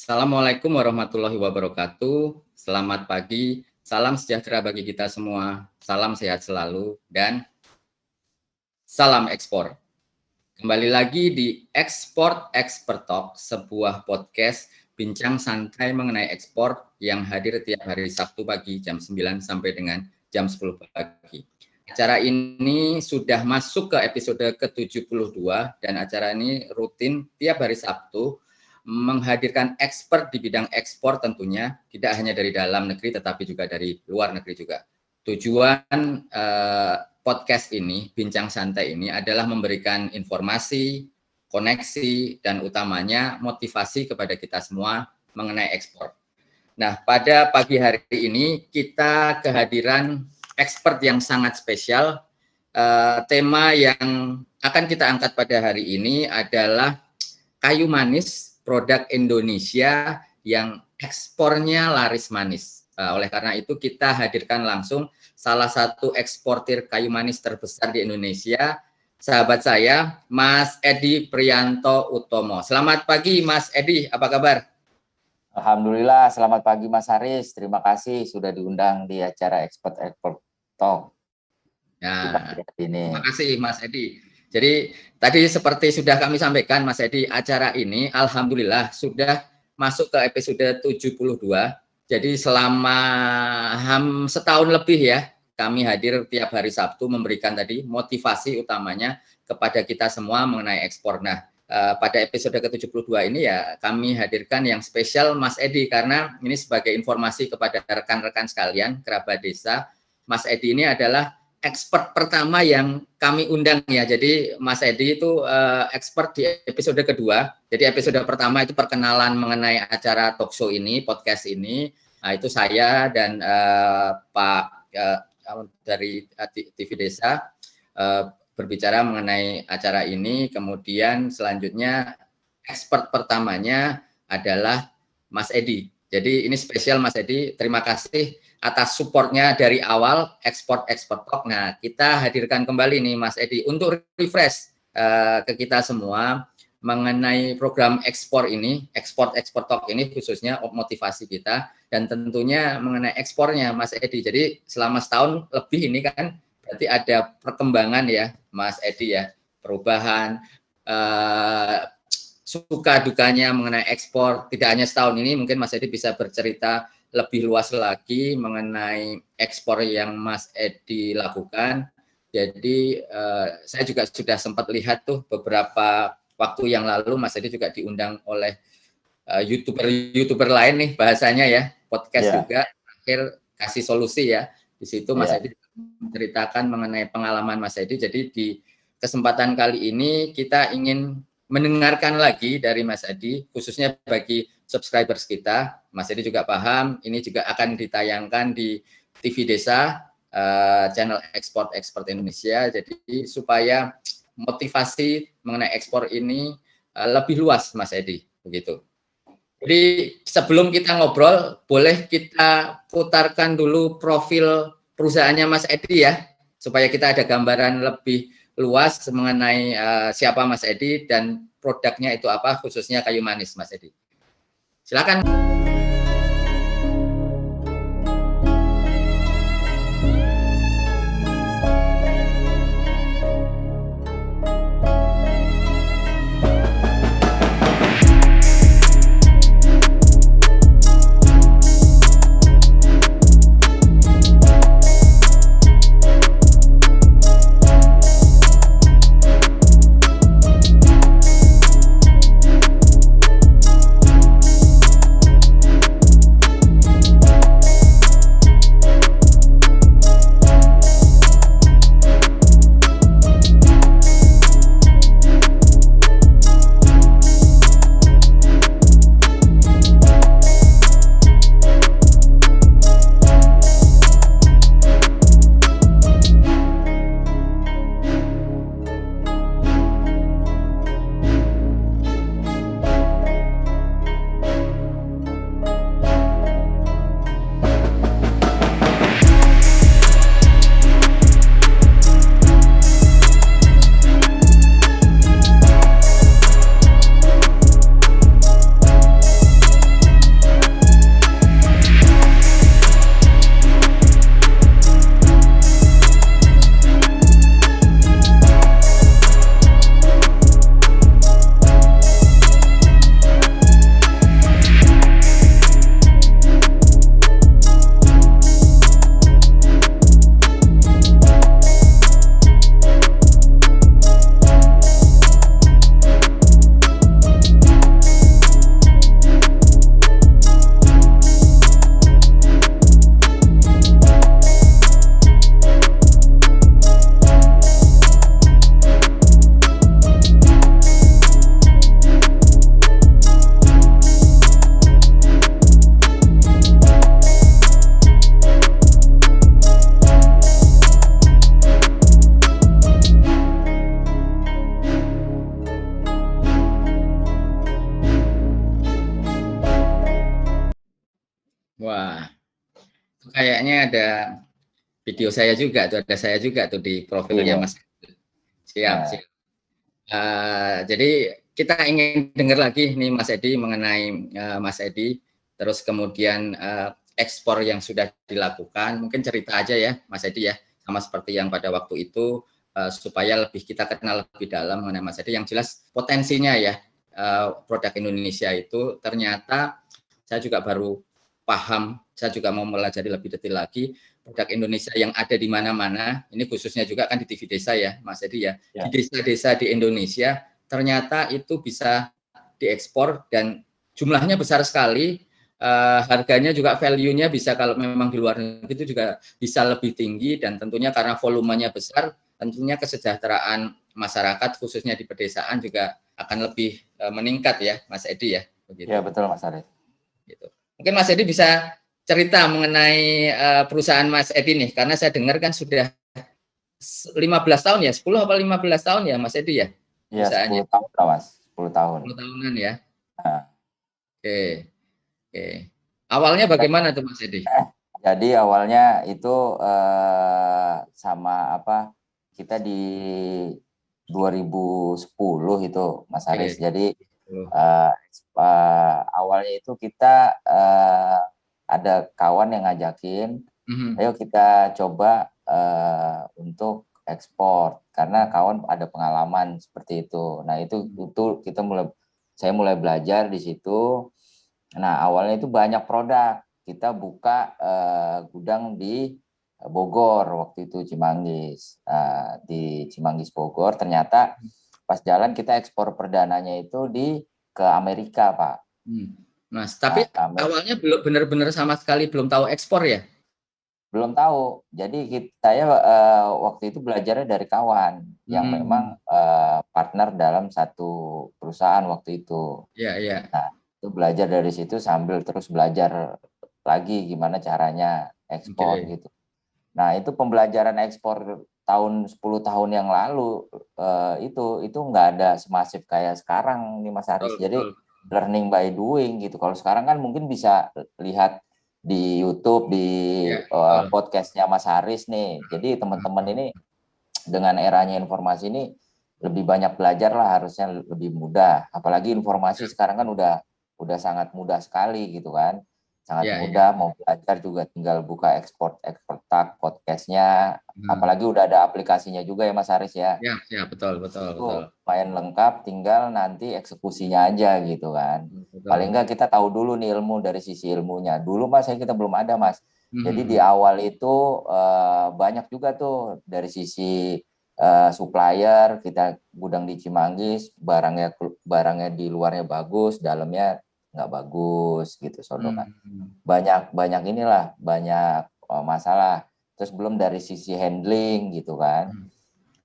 Assalamualaikum warahmatullahi wabarakatuh. Selamat pagi, salam sejahtera bagi kita semua, salam sehat selalu, dan salam ekspor. Kembali lagi di Export Expert Talk, sebuah podcast bincang santai mengenai ekspor yang hadir tiap hari Sabtu pagi jam 9 sampai dengan jam 10 pagi. Acara ini sudah masuk ke episode ke-72 dan acara ini rutin tiap hari Sabtu menghadirkan expert di bidang ekspor tentunya, tidak hanya dari dalam negeri tetapi juga dari luar negeri juga. Tujuan podcast ini, bincang santai ini adalah memberikan informasi, koneksi, dan utamanya motivasi kepada kita semua mengenai ekspor. Nah, pada pagi hari ini kita kehadiran expert yang sangat spesial. Tema yang akan kita angkat pada hari ini adalah kayu manis, produk Indonesia yang ekspornya laris manis. Oleh karena itu kita hadirkan langsung salah satu eksportir kayu manis terbesar di Indonesia, sahabat saya, Mas Edi Prianto Utomo. Selamat pagi Mas Edi, apa kabar? Alhamdulillah, selamat pagi Mas Haris. Terima kasih sudah diundang di acara Expert Talk. Ya, terima kasih Mas Edi. Jadi tadi seperti sudah kami sampaikan Mas Edi, acara ini alhamdulillah sudah masuk ke episode 72. Jadi selama setahun lebih ya, kami hadir tiap hari Sabtu memberikan tadi motivasi utamanya kepada kita semua mengenai ekspor. Nah, pada episode ke-72 ini ya kami hadirkan yang spesial Mas Edi, karena ini sebagai informasi kepada rekan-rekan sekalian, kerabat desa. Mas Edi ini adalah expert pertama yang kami undang ya. Jadi Mas Edi itu expert di episode kedua. Jadi episode pertama itu perkenalan mengenai acara talk show ini, podcast ini. Nah, itu saya dan Pak dari TV Desa berbicara mengenai acara ini. Kemudian selanjutnya expert pertamanya adalah Mas Edi. Jadi ini spesial Mas Edi. Terima kasih atas supportnya dari awal Export Talk. Nah, kita hadirkan kembali nih Mas Edi untuk refresh ke kita semua mengenai program ekspor ini, Export Talk ini khususnya motivasi kita dan tentunya mengenai ekspornya Mas Edi. Jadi selama setahun lebih ini kan berarti ada perkembangan ya Mas Edi ya, perubahan suka dukanya mengenai ekspor. Tidak hanya setahun ini, mungkin Mas Edi bisa bercerita lebih luas lagi mengenai ekspor yang Mas Edi lakukan. Jadi saya juga sudah sempat lihat tuh beberapa waktu yang lalu Mas Edi juga diundang oleh YouTuber lain nih bahasanya ya, podcast juga, akhir kasih solusi ya. Di situ Mas Edi menceritakan mengenai pengalaman Mas Edi. Jadi di kesempatan kali ini kita ingin mendengarkan lagi dari Mas Edi, khususnya bagi subscribers kita. Mas Edi juga paham, ini juga akan ditayangkan di TV Desa, channel Export Indonesia. Jadi supaya motivasi mengenai ekspor ini lebih luas, Mas Edi, begitu. Jadi sebelum kita ngobrol, boleh kita putarkan dulu profil perusahaannya Mas Edi ya, supaya kita ada gambaran lebih luas mengenai siapa Mas Edi dan produknya itu apa, khususnya kayu manis Mas Edi. Silakan. Wah, kayaknya ada video saya juga tuh, ada saya juga tuh di profilnya Iya. Mas. Siap, Nah, siap. Jadi kita ingin dengar lagi nih Mas Edi mengenai Mas Edi, terus kemudian ekspor yang sudah dilakukan, mungkin cerita aja ya Mas Edi ya, sama seperti yang pada waktu itu supaya lebih kita kenal lebih dalam mengenai Mas Edi. Yang jelas potensinya ya produk Indonesia itu ternyata saya juga baru paham, saya juga mau pelajari lebih detail lagi produk Indonesia yang ada di mana-mana, ini khususnya juga kan di TV Desa ya, Mas Edi ya, di ya. desa-desa di Indonesia, ternyata itu bisa diekspor dan jumlahnya besar sekali, harganya juga value-nya bisa kalau memang di luar negeri itu juga bisa lebih tinggi dan tentunya karena volumenya besar, tentunya kesejahteraan masyarakat khususnya di pedesaan juga akan lebih meningkat ya, Mas Edi ya, Ya, begitu. betul Mas Arief. Gitu. Mungkin Mas Edi bisa cerita mengenai perusahaan Mas Edi nih, karena saya dengar kan sudah 15 tahun ya, 10 atau 15 tahun ya Mas Edi ya Iya, perusahaannya. 10 tahun lah Mas, 10 tahun. 10 tahunan ya. Nah, Oke, oke. Awalnya bagaimana tuh Mas Edi? jadi awalnya itu sama apa, kita di 2010 itu Mas Aris. Oke. Jadi uh, awalnya itu kita ada kawan yang ngajakin, Mhm. ayo kita coba untuk ekspor karena kawan ada pengalaman seperti itu. Nah itu saya mulai belajar di situ. Nah awalnya itu banyak produk, kita buka gudang di Bogor waktu itu Cimanggis. Di Cimanggis Bogor ternyata pas jalan kita ekspor perdananya itu ke Amerika Pak. Mas, Nah tapi awalnya belum benar-benar sama sekali belum tahu ekspor ya? belum tahu. Jadi saya waktu itu belajarnya dari kawan yang memang Hmm. partner dalam satu perusahaan waktu itu. Ya, ya. Nah, itu belajar dari situ sambil terus belajar lagi gimana caranya ekspor Oke. gitu. Nah, itu pembelajaran ekspor tahun 10 tahun yang lalu itu nggak ada semasif kayak sekarang nih Mas Aris. Betul, Jadi betul. learning by doing gitu. Kalau sekarang kan mungkin bisa lihat di YouTube, di Ya, betul. podcastnya Mas Haris nih. Jadi teman-teman ini dengan eranya informasi ini lebih banyak belajar lah, harusnya lebih mudah. Apalagi informasi sekarang kan udah sangat mudah sekali gitu kan. Sangat Ya, ya. mudah, mau belajar juga tinggal buka ekspor tag podcastnya. Hmm. Apalagi udah ada aplikasinya juga ya Mas Haris ya. Ya, ya, betul, betul, Itu betul. lumayan lengkap, tinggal nanti eksekusinya aja gitu kan. Paling Betul. enggak kita tahu dulu nih ilmu dari sisi ilmunya. Dulu Mas kita belum ada Mas. Jadi di Mhm. awal itu banyak juga tuh dari sisi supplier, kita gudang di Cimanggis, barangnya di luarnya bagus, dalamnya nggak bagus gitu sono kan. Mhm. Banyak inilah, banyak masalah. Terus belum dari sisi handling gitu kan. Mhm.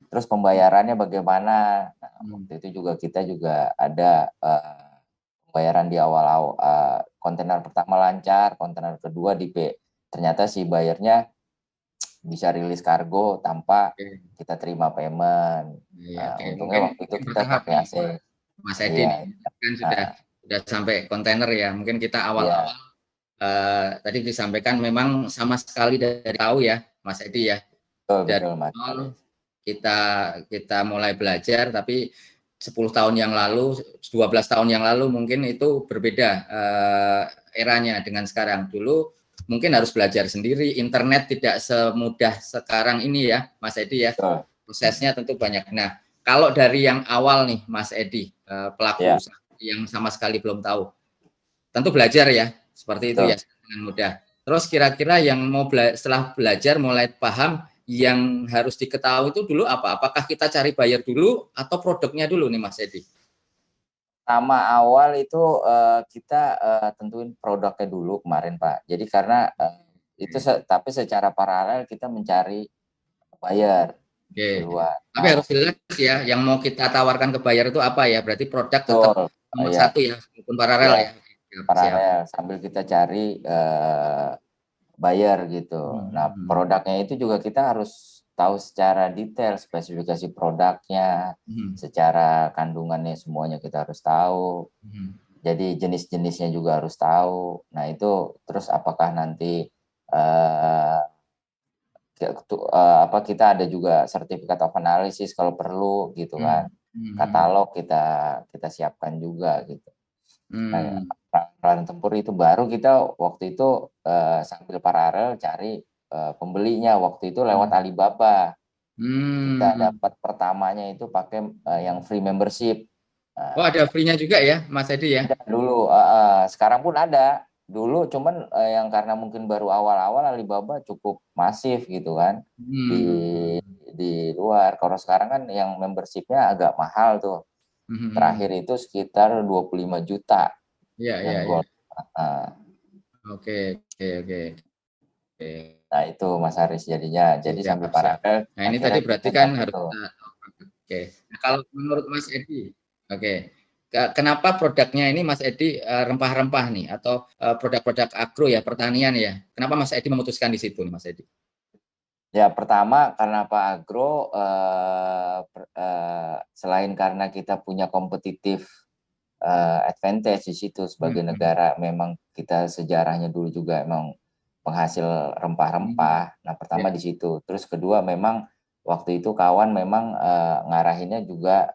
Terus pembayarannya bagaimana? Nah, Mhm. waktu itu kita juga ada pembayaran di awal-awal, kontainer pertama lancar, kontainer kedua ternyata si bayarnya bisa rilis kargo tanpa Oke. kita terima payment. Iya, Nah, oke. untungnya Mungkin waktu itu mungkin kita bertahap pakai nih, AC. Mas Edi Iya, nih. Kan nah, sudah sampai kontainer ya. Mungkin kita awal-awal iya, tadi disampaikan memang sama sekali dari tahu ya, Mas Edi ya. betul Dari betul Mas nol Haris. kita kita mulai belajar, tapi 10 tahun yang lalu, 12 tahun yang lalu mungkin itu berbeda eranya dengan sekarang. Dulu mungkin harus belajar sendiri, internet tidak semudah sekarang ini ya, Mas Edi ya. Betul. Prosesnya tentu banyak. Nah, kalau dari yang awal nih, Mas Edi, pelaku Ya, usaha yang sama sekali belum tahu, tentu belajar ya, seperti itu ya, betul. dengan mudah. Terus kira-kira yang setelah belajar mulai paham, yang harus diketahui itu dulu apa? Apakah kita cari buyer dulu atau produknya dulu nih Mas Edi? Nama awal itu kita tentuin produknya dulu kemarin Pak. Jadi karena itu tapi secara paralel kita mencari buyer Oke. di luar. Tapi Nah, harus waktu jelas ya, yang mau kita tawarkan ke buyer itu apa ya? Berarti produk itu tetap nomor ya, satu ya, walaupun paralel ya ya. Siap, siap. paralel sambil kita cari buyer gitu. Nah, Hmm. produknya itu juga kita harus tahu secara detail spesifikasi produknya, Hmm. secara kandungannya semuanya kita harus tahu. Hmm. Jadi jenis-jenisnya juga harus tahu. Nah itu terus apakah nanti apa kita ada juga sertifikat of analysis kalau perlu gitu kan. Katalog kita siapkan juga gitu. Nah, peralatan tempur itu baru kita waktu itu sambil paralel cari pembelinya waktu itu lewat Alibaba. Kita dapat pertamanya itu pakai yang free membership. Oh, ada free-nya juga ya, Mas Edi ya? Ada dulu, sekarang pun ada. Dulu cuman yang karena mungkin baru awal-awal Alibaba cukup masif gitu kan di luar. Kalau sekarang kan yang membershipnya agak mahal tuh. Terakhir itu sekitar 25 juta yang gold. Oke. Nah itu Mas Haris jadinya. Jadi sambil paralel. Nah ini tadi berarti kan harus oke. Nah, kalau menurut Mas Edi, oke. Kenapa produknya ini Mas Edi rempah-rempah nih atau produk-produk agro ya, pertanian ya? Kenapa Mas Edi memutuskan di situ nih Mas Edi? Ya pertama karena Pak Agro selain karena kita punya kompetitif advantage di situ sebagai negara, memang kita sejarahnya dulu juga emang penghasil rempah-rempah. Nah pertama di situ. Terus kedua memang waktu itu kawan memang ngarahinnya juga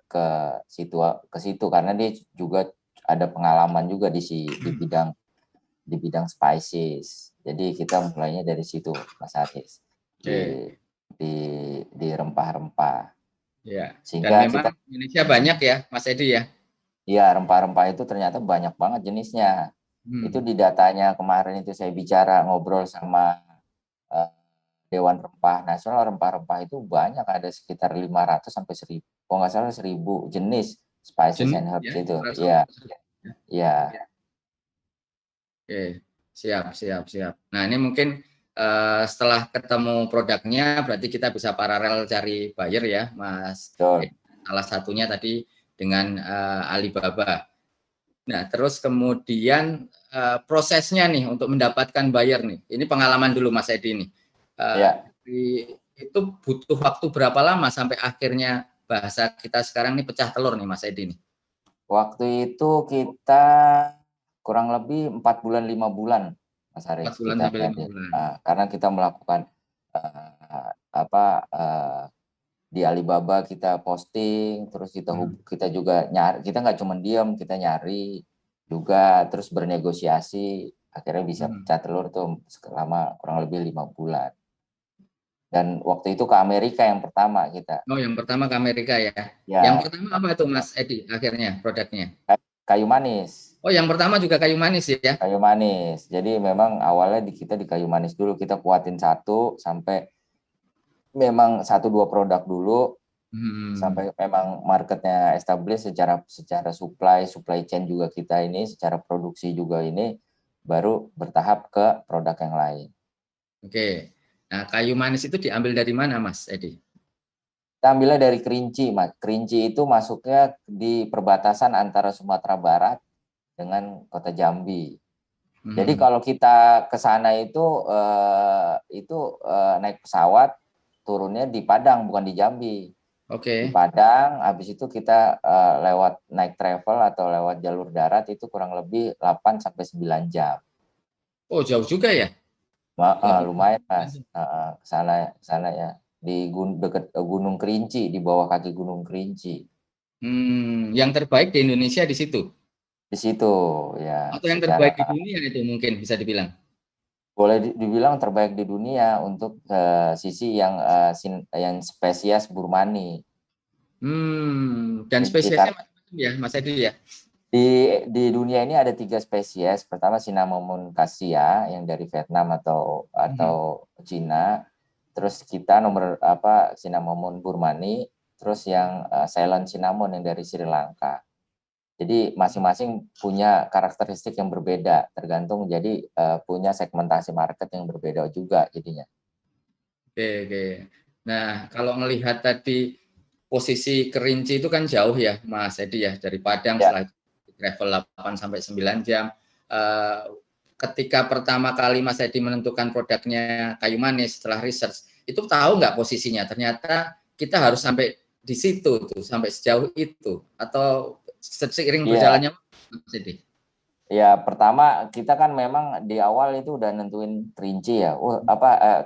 ke situ karena dia juga ada pengalaman juga di bidang spices. Jadi kita mulainya dari situ Mas Haris. Di rempah-rempah. Ya. Sehingga Dan memang Indonesia banyak ya, Mas Edi ya. Iya, rempah-rempah itu ternyata banyak banget jenisnya. Itu di datanya kemarin itu saya bicara ngobrol sama Dewan Rempah Nasional, rempah-rempah itu banyak, ada sekitar 500 sampai 1000. Kalau nggak salah 1000 jenis spices and herbs itu. Iya. Iya. Oke, siap. Nah, ini mungkin setelah ketemu produknya, berarti kita bisa paralel cari buyer ya, Mas. Betul. Salah satunya tadi dengan Alibaba. Nah, terus kemudian prosesnya nih untuk mendapatkan buyer nih. Ini pengalaman dulu Mas Edi nih. Itu butuh waktu berapa lama sampai akhirnya bahasa kita sekarang ini pecah telur nih Mas Edi nih? Waktu itu kita kurang lebih 4 bulan 5 bulan Mas Haris. 4 bulan sampai 5 bulan. Karena kita melakukan di Alibaba kita posting, terus kita juga nyari, kita nggak cuma diam, kita nyari juga, terus bernegosiasi, akhirnya bisa pecah telur tuh selama kurang lebih 5 bulan. Dan waktu itu ke Amerika yang pertama kita. Oh, yang pertama ke Amerika ya. Yang pertama apa itu Mas Edi akhirnya produknya? Kayu manis. Oh, yang pertama juga kayu manis ya? Kayu manis. Jadi memang awalnya kita di kayu manis dulu, kita kuatin sampai memang 1-2 produk dulu sampai memang marketnya establish secara supply chain juga kita ini, secara produksi juga ini, baru bertahap ke produk yang lain. Oke. Nah, kayu manis itu diambil dari mana Mas Edi? Kita ambilnya dari Kerinci, Mas. Kerinci itu masuknya di perbatasan antara Sumatera Barat dengan Kota Jambi. Jadi kalau kita ke sana itu naik pesawat, turunnya di Padang bukan di Jambi. Di Padang, habis itu kita lewat naik travel atau lewat jalur darat itu kurang lebih 8 sampai 9 jam. Oh, jauh juga ya? Lumayan Mas. Ke sana ya. Di dekat Gunung Kerinci, di bawah kaki Gunung Kerinci. Yang terbaik di Indonesia di situ? Di situ ya. Atau yang terbaik di dunia itu mungkin bisa dibilang? Boleh dibilang terbaik di dunia untuk sisi yang spesies Burmani. Dan spesiesnya macam-macam ya, Mas Edi ya? Di dunia ini ada 3 spesies. Pertama Cinnamomum cassia yang dari Vietnam atau Cina. Terus kita Cinnamomum burmani. Terus yang Ceylon cinnamon yang dari Sri Lanka. Jadi masing-masing punya karakteristik yang berbeda, tergantung jadi punya segmentasi market yang berbeda juga jadinya. Oke. Nah, kalau melihat tadi posisi Kerinci itu kan jauh ya, Mas Edi ya, dari Padang setelah travel 8 sampai 9 jam. Ketika pertama kali Mas Edi menentukan produknya kayu manis setelah research, itu tahu nggak posisinya? Ternyata kita harus sampai di situ tuh, sampai sejauh itu, atau seiring berjalannya Mas Edi? Ya, pertama kita kan memang di awal itu udah nentuin rinci ya,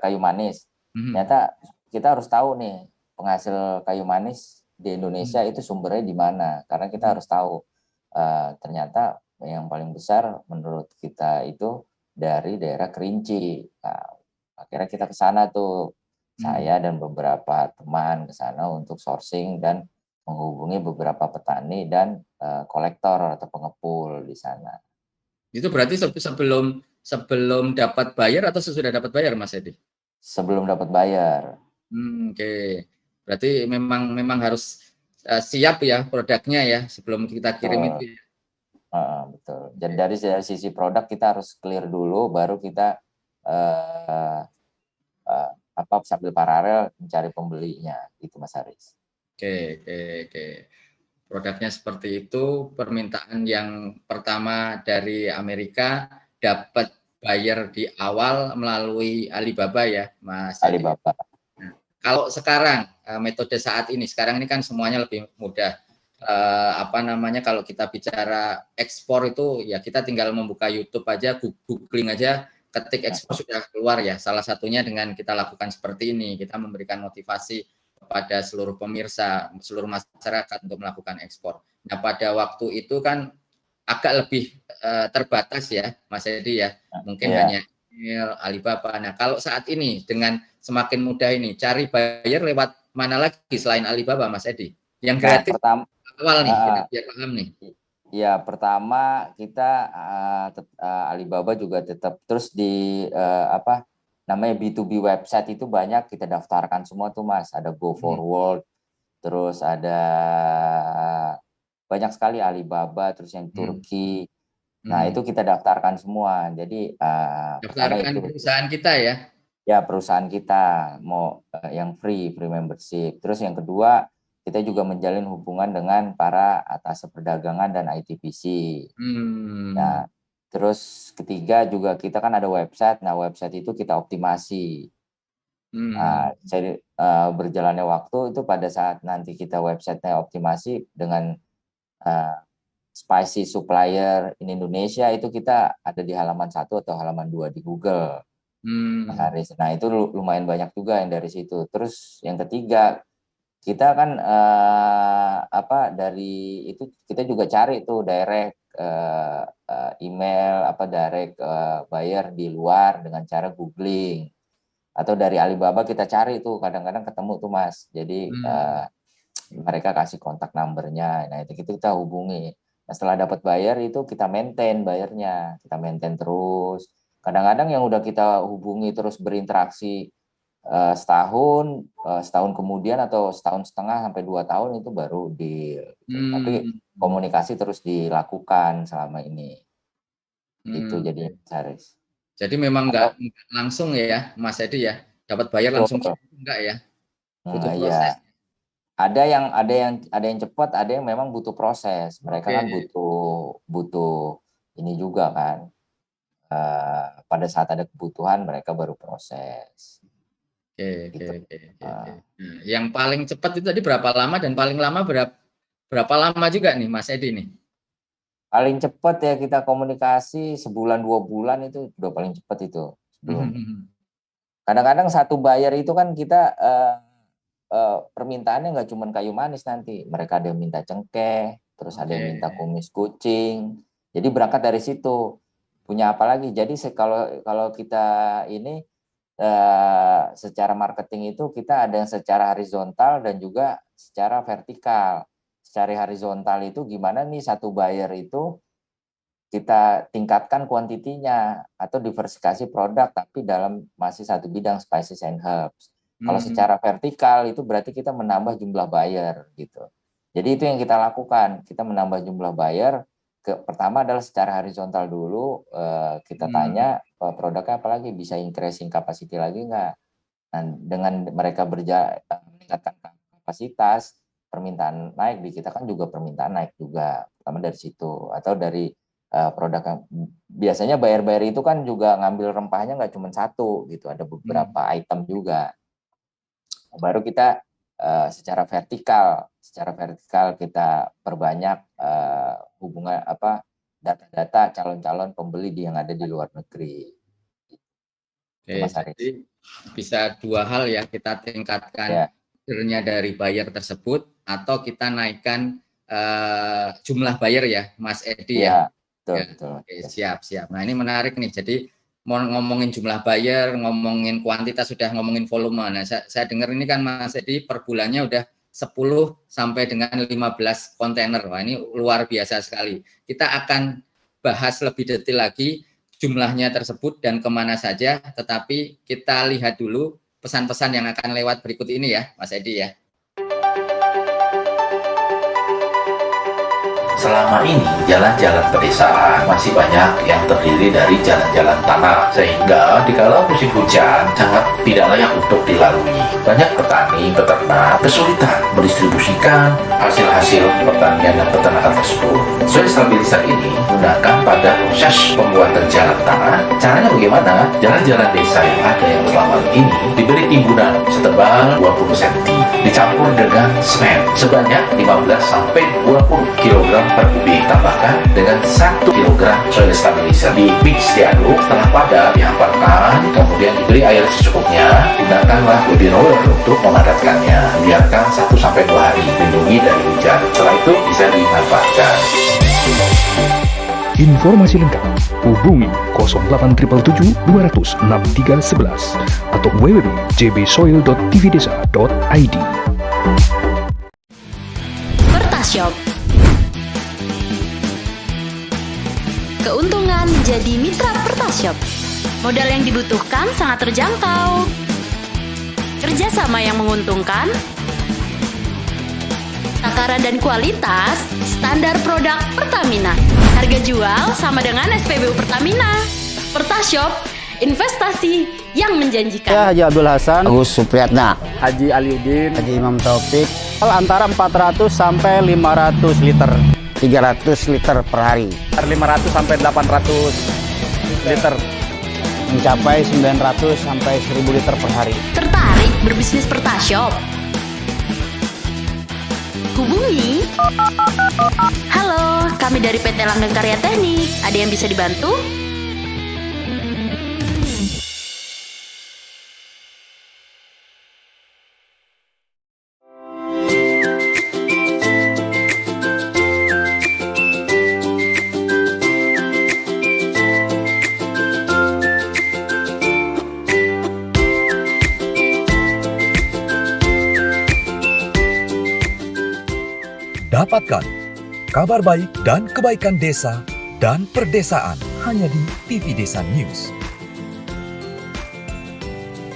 kayu manis. Mhm. Ternyata kita harus tahu nih penghasil kayu manis di Indonesia itu sumbernya di mana, karena kita harus tahu. Ternyata yang paling besar menurut kita itu dari daerah Kerinci. Nah, akhirnya kita ke sana tuh, Hmm. saya dan beberapa teman ke sana untuk sourcing dan menghubungi beberapa petani dan kolektor atau pengepul di sana. Itu berarti sebelum sebelum dapat bayar atau sesudah dapat bayar, Mas Edi? Sebelum dapat bayar. Oke. Berarti memang memang harus siap ya produknya ya sebelum kita kirim itu Betul. ya. Betul. Dan dari sisi produk kita harus clear dulu, baru kita uh, sambil paralel mencari pembelinya, gitu Mas Haris. Oke, oke, oke. Produknya seperti itu, permintaan yang pertama dari Amerika dapat bayar di awal melalui Alibaba ya, Mas Edi. Alibaba. Nah, kalau sekarang metode saat ini, sekarang ini kan semuanya lebih mudah. Apa namanya, kalau kita bicara ekspor itu ya kita tinggal membuka YouTube aja, googling aja, ketik ekspor sudah keluar ya. Salah satunya dengan kita lakukan seperti ini, kita memberikan motivasi kepada seluruh pemirsa, seluruh masyarakat untuk melakukan ekspor. Nah, pada waktu itu kan agak lebih terbatas ya, Mas Edi ya. Mungkin Ya, hanya email, Alibaba. Nah, kalau saat ini dengan semakin mudah ini, cari bayar lewat mana lagi selain Alibaba, Mas Edi? Yang nah gratis pertama, awal nih, kita biar paham nih. ya pertama kita Alibaba juga tetap terus di namanya B2B website itu banyak kita daftarkan semua tuh Mas. Ada Go Forward, terus ada banyak sekali Alibaba, terus yang Hmm. Turki. Nah, Hmm. itu kita daftarkan semua. Jadi pertama Daftarkan itu perusahaan kita ya. ya perusahaan kita mau yang free membership. Terus yang kedua, kita juga menjalin hubungan dengan para atas perdagangan dan ITPC. Hmm. Nah, terus ketiga juga kita kan ada website. Nah, website itu kita optimasi. Hmm. Nah, berjalannya waktu itu pada saat nanti kita websitenya optimasi dengan uh, spicy supplier in Indonesia itu kita ada di halaman 1 atau halaman 2 di Google. Hmm. Nah, itu lumayan banyak juga yang dari situ. Terus yang ketiga, kita kan dari itu kita juga cari tuh direct email direct buyer di luar dengan cara googling atau dari Alibaba kita cari tuh kadang-kadang ketemu tuh Mas. Jadi Hmm. mereka kasih kontak numbernya. Nah, itu kita hubungi. Nah, setelah dapat bayar itu kita maintain bayarnya, kita maintain terus. Kadang-kadang yang udah kita hubungi terus berinteraksi setahun kemudian atau setahun setengah sampai 2 tahun itu baru deal. Gitu. Tapi Hmm. komunikasi terus dilakukan selama ini. Itu Hmm. jadinya Haris. Jadi memang Atau nggak langsung ya, Mas Edi ya, dapat bayar langsung betul. enggak ya, butuh proses. Iya. Ada yang cepat, ada yang memang butuh proses. Mereka Oke, kan butuh butuh ini juga kan. Pada saat ada kebutuhan mereka baru proses. oke, oke, Gitu. oke, oke, oke. Eh, Nah, yang paling cepat itu tadi berapa lama dan paling lama berapa lama juga nih, Mas Edi nih? Paling cepat ya kita komunikasi sebulan 2 bulan itu udah paling cepat itu sebelum. Kadang-kadang satu buyer itu kan kita permintaannya nggak cuma kayu manis nanti. Mereka ada yang minta cengkeh, terus ada Oke. yang minta kumis kucing. Jadi berangkat dari situ. Punya apa lagi? Jadi kalau kalau kita ini secara marketing itu kita ada yang secara horizontal dan juga secara vertikal. Secara horizontal itu gimana nih satu buyer itu kita tingkatkan kuantitinya atau diversifikasi produk tapi dalam masih satu bidang spices and herbs. Kalau Hmm. secara vertikal itu berarti kita menambah jumlah buyer gitu. Jadi itu yang kita lakukan, kita menambah jumlah buyer. Pertama adalah secara horizontal dulu kita Hmm. tanya produknya apalagi bisa increasing capacity lagi nggak. Nah, dengan mereka meningkatkan kapasitas, permintaan naik di kita kan juga permintaan naik juga. Pertama dari situ atau dari produk yang biasanya bayar-bayar itu kan juga ngambil rempahnya nggak cuma satu gitu, ada Hmm. beberapa item juga. Baru kita secara vertikal kita perbanyak hubungan data-data calon-calon pembeli yang ada di luar negeri. Jadi bisa dua hal ya, kita tingkatkan ordernya dari buyer tersebut atau kita naikkan jumlah buyer ya, Mas Edi ya. Betul. Oke, siap. Nah ini menarik nih. Jadi mau ngomongin jumlah buyer, ngomongin kuantitas, sudah ngomongin volume. Nah saya dengar ini kan Mas Edi per bulannya udah 10 sampai dengan 15 kontainer. Wah ini luar biasa sekali. Kita akan bahas lebih detail lagi jumlahnya tersebut dan kemana saja. Tetapi kita lihat dulu pesan-pesan yang akan lewat berikut ini ya, Mas Edi ya. Selama ini jalan-jalan pedesaan masih banyak yang terdiri dari jalan-jalan tanah, sehingga dikala musim hujan sangat tidak layak untuk dilalui. Banyak petani, peternak kesulitan mendistribusikan hasil-hasil pertanian dan peternakan tersebut. Soil stabilizer ini menggunakan pada proses pembuatan jalan tanah. Caranya bagaimana? Jalan-jalan desa yang ada yang selama ini diberi timbunan setebal 20 cm, dicampur dengan semen sebanyak 15-20 kg per kubik, tambahkan dengan 1 kg soil stabilizer, di mix, diaduk, setelah padat dihamparkan, kemudian diberi air secukupnya. Gunakanlah body roller untuk memadatkannya, biarkan 1-2 hari, lindungi dari hujan, setelah itu bisa dimanfaatkan. Informasi lengkap hubungi 0877 200 6311 atau www.jbsoil.tvdesa.id. Pertashop. Keuntungan menjadi mitra Pertashop. Modal yang dibutuhkan sangat terjangkau. Kerjasama yang menguntungkan. Takaran dan kualitas standar produk Pertamina. Harga jual sama dengan SPBU Pertamina. Pertashop, investasi yang menjanjikan. Ya, Haji Abdul Hasan, Agus Supriyatna, Haji Aliuddin, Haji Imam Taufik, antara 400 sampai 500 liter. 300 liter per hari. 500 sampai 800 liter. Mencapai 900 sampai 1000 liter per hari. Tertarik berbisnis Pertashop? Hubungi. Halo, kami dari PT Langgeng Karya Teknik. Ada yang bisa dibantu? Dapatkan kabar baik dan kebaikan desa dan perdesaan hanya di TV Desa News.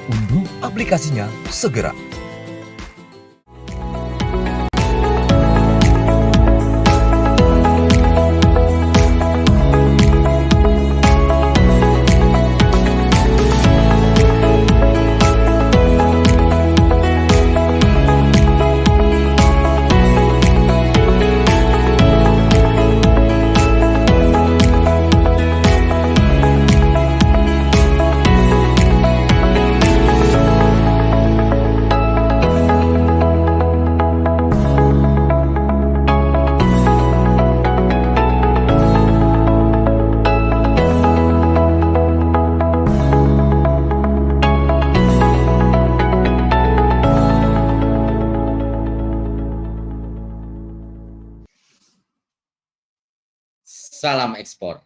Unduh aplikasinya segera. Salam ekspor.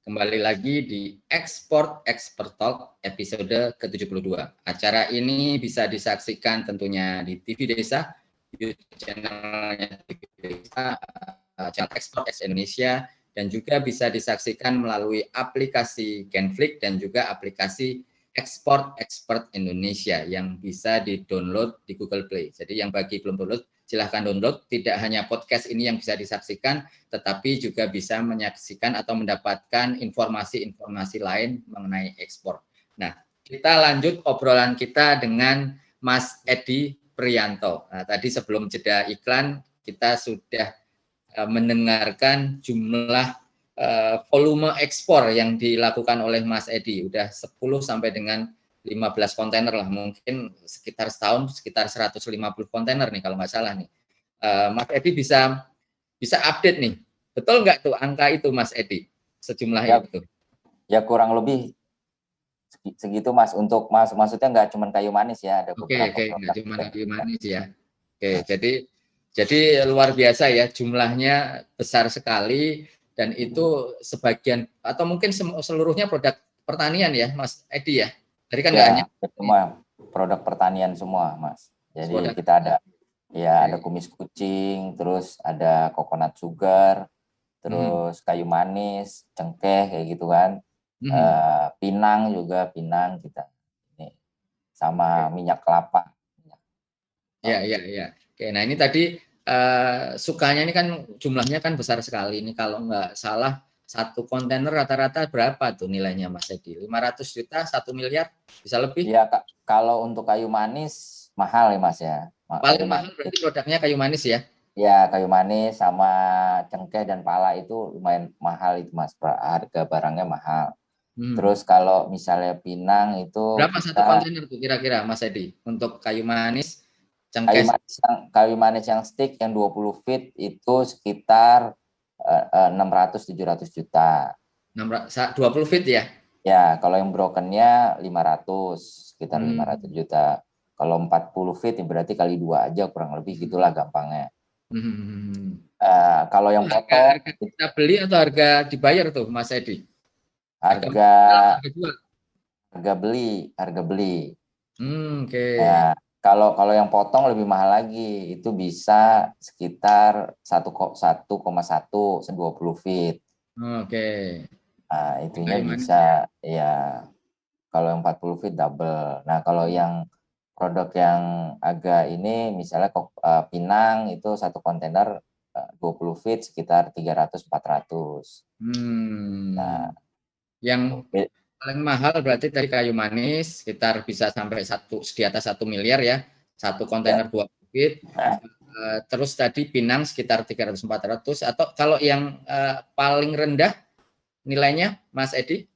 Kembali lagi di Export Expert Talk episode ke-72. Acara ini bisa disaksikan tentunya di TV Desa, YouTube channelnya TV Desa, channel Export X Indonesia, dan juga bisa disaksikan melalui aplikasi Genflix dan juga aplikasi Export Expert Indonesia yang bisa di-download di Google Play. Jadi yang bagi belum download, silahkan download. Tidak hanya podcast ini yang bisa disaksikan, tetapi juga bisa menyaksikan atau mendapatkan informasi-informasi lain mengenai ekspor. Nah, kita lanjut obrolan kita dengan Mas Edi Prianto. Nah, tadi sebelum jeda iklan, kita sudah mendengarkan jumlah volume ekspor yang dilakukan oleh Mas Edi. Udah 10 sampai dengan 15 kontainer lah, mungkin sekitar setahun sekitar 150 kontainer nih kalau nggak salah nih. Mas Edi bisa update nih Betul nggak tuh angka itu Mas Edi? Sejumlah Ya, itu. ya kurang lebih segitu Mas. Untuk maksudnya nggak cuma kayu manis ya, ada Oke, beberapa nggak produk cuma juga. kayu manis ya. Oke, jadi luar biasa ya, jumlahnya besar sekali dan itu sebagian atau mungkin seluruhnya produk pertanian ya, Mas Edi ya. Jadi kan nggak hanya Ya, semua produk pertanian semua, Mas. Jadi produk. kita ada ada Oke. kumis kucing, terus ada coconut sugar, terus kayu manis, cengkeh kayak gitu kan. Pinang juga, pinang kita ini sama minyak kelapa. Ya, ya, ya. Oke, nah ini tadi sukanya ini kan jumlahnya kan besar sekali. Ini kalau nggak salah satu kontainer rata-rata berapa tuh nilainya Mas Edi? 500 juta, 1 miliar, bisa lebih? Iya, kalau untuk kayu manis mahal ya Mas ya. Paling Kayu mahal manis. berarti produknya kayu manis ya? Ya, kayu manis sama cengkeh dan pala itu lumayan mahal itu Mas. Harga barangnya mahal. Terus kalau misalnya pinang itu Berapa satu kontainer tuh kira-kira Mas Edi untuk kayu manis, cengkeh? kayu manis yang stick yang 20 feet itu sekitar 600-700 juta. 20 feet ya? Ya, kalau yang brokennya 500, sekitar 500 juta. Kalau 40 feet ya berarti kali 2 aja kurang lebih gitulah gampangnya. Kalau yang potong harga kita beli atau harga dibayar tuh Mas Edi? Harga beli. Oke. Ya, kalau yang potong lebih mahal lagi, itu bisa sekitar 1,1 20 feet. Oke. Nah, itunya bisa ya, kalau yang 40 feet double. Nah, kalau yang produk yang agak ini misalnya pinang itu satu kontainer 20 feet sekitar 300-400. Nah, yang paling mahal berarti dari kayu manis sekitar bisa sampai di atas 1 miliar ya, satu kontainer 20 feet. Terus tadi pinang sekitar 300-400, atau kalau yang paling rendah nilainya Mas Edi?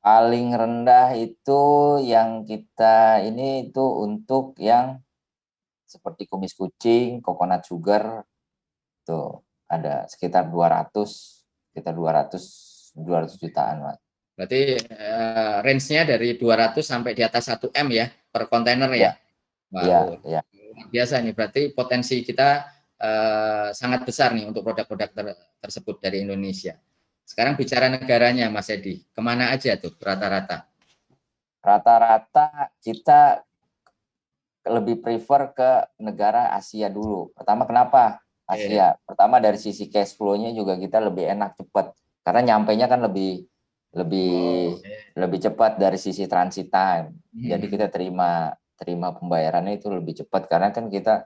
Paling rendah itu yang kita ini itu untuk yang seperti kumis kucing, coconut sugar, tuh ada sekitar 200 jutaan Mas. Berarti range-nya dari 200 sampai di atas 1 M ya per kontainer ya. Wow. Iya. Biasa nih, berarti potensi kita sangat besar nih untuk produk-produk tersebut dari Indonesia. Sekarang bicara negaranya Mas Edi, kemana aja tuh rata-rata? Rata-rata kita lebih prefer ke negara Asia dulu. Pertama kenapa Asia? Pertama dari sisi cash flow-nya juga kita lebih enak, cepat. Karena nyampainya kan lebih cepat dari sisi transit time. Jadi kita terima pembayarannya itu lebih cepat karena kan kita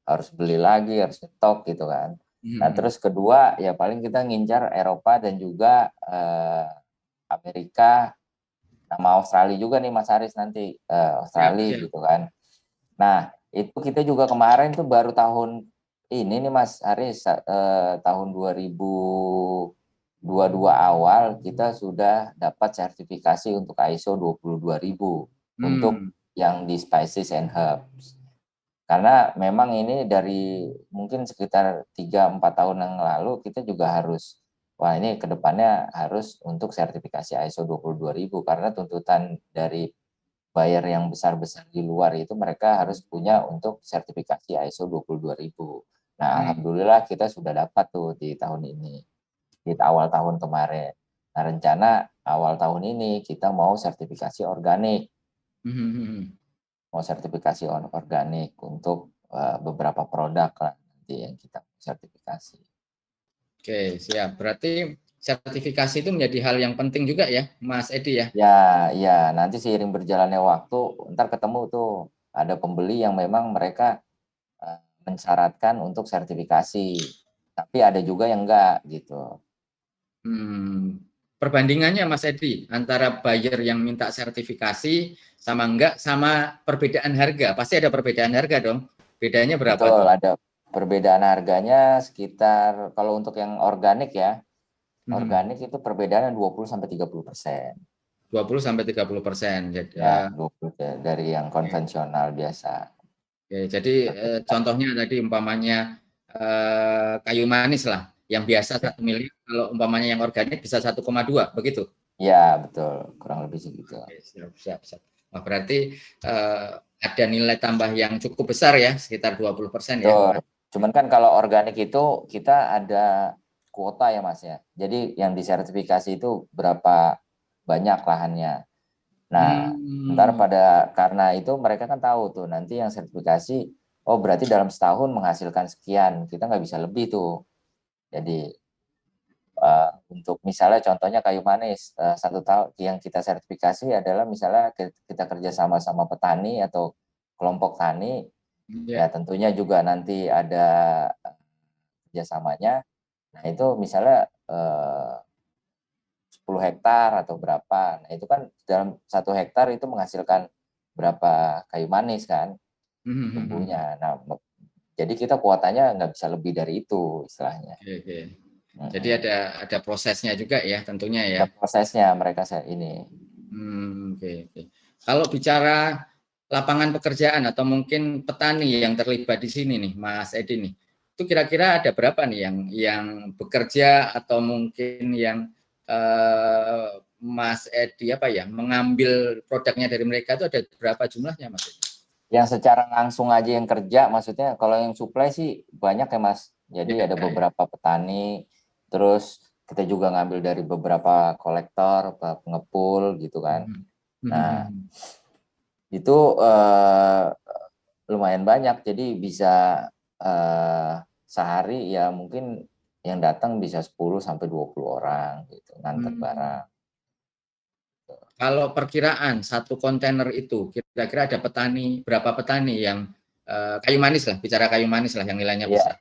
harus beli lagi, harus stok gitu kan. Nah, terus kedua ya paling kita ngincar Eropa dan juga Amerika, sama Australia juga nih Mas Haris nanti, Australia gitu kan. Nah, itu kita juga kemarin tuh baru tahun ini nih Mas Haris, tahun 2022 awal kita sudah dapat sertifikasi untuk ISO 22000 untuk yang di spices and herbs. Karena memang ini dari mungkin sekitar 3-4 tahun yang lalu kita juga harus, wah ini kedepannya harus untuk sertifikasi ISO 22000 karena tuntutan dari buyer yang besar-besar di luar itu mereka harus punya untuk sertifikasi ISO 22000. Nah, alhamdulillah kita sudah dapat tuh di tahun ini, di awal tahun kemarin. Nah, rencana awal tahun ini kita mau sertifikasi organik. Mau sertifikasi organik untuk beberapa produk lah nanti yang kita sertifikasi. Oke, siap. Berarti sertifikasi itu menjadi hal yang penting juga ya, Mas Edi ya? Ya, nanti seiring berjalannya waktu, ntar ketemu tuh ada pembeli yang memang mereka mensyaratkan untuk sertifikasi, tapi ada juga yang enggak gitu. Perbandingannya Mas Edi antara buyer yang minta sertifikasi sama enggak, sama perbedaan harga, pasti ada perbedaan harga dong. Bedanya berapa? Betul, ada perbedaan harganya sekitar, kalau untuk yang organik ya, organik itu perbedaannya 20-30%. 20-30%. Jadi, ya, 20% dari yang konvensional biasa. Oke, jadi contohnya tadi umpamanya kayu manis lah, Yang biasa 1 miliar, kalau umpamanya yang organik bisa 1,2, begitu? Ya, betul. Kurang lebih segitu. Oke, siap. Wah, berarti ada nilai tambah yang cukup besar ya, sekitar 20% ya. Betul. Cuman kan kalau organik itu kita ada kuota ya Mas ya. Jadi yang disertifikasi itu berapa banyak lahannya. Nah, ntar karena itu mereka kan tahu tuh nanti yang sertifikasi, oh berarti dalam setahun menghasilkan sekian, kita nggak bisa lebih tuh. Jadi untuk misalnya contohnya kayu manis, 1 tahun yang kita sertifikasi adalah misalnya kita kerja sama petani atau kelompok tani, ya tentunya juga nanti ada kerjasamanya. Nah itu misalnya 10 hektar atau berapa. Nah itu kan dalam 1 hektar itu menghasilkan berapa kayu manis kan tumbuhnya. Nah jadi kita kuotanya nggak bisa lebih dari itu istilahnya. Oke. Jadi ada prosesnya juga ya tentunya ya. Ada prosesnya mereka ini. Oke. Kalau bicara lapangan pekerjaan atau mungkin petani yang terlibat di sini nih, Mas Edi nih, itu kira-kira ada berapa nih yang bekerja atau mungkin yang Mas Edi mengambil produknya dari mereka itu ada berapa jumlahnya, Mas Edi? Yang secara langsung aja yang kerja, maksudnya kalau yang supply sih banyak ya Mas. Jadi ada beberapa petani, terus kita juga ngambil dari beberapa kolektor, pengepul gitu kan. Nah itu lumayan banyak, jadi bisa sehari ya mungkin yang datang bisa 10 sampai 20 orang gitu nganter barang. Kalau perkiraan 1 kontainer itu kira-kira ada berapa petani yang kayu manis lah, bicara kayu manis lah yang nilainya besar.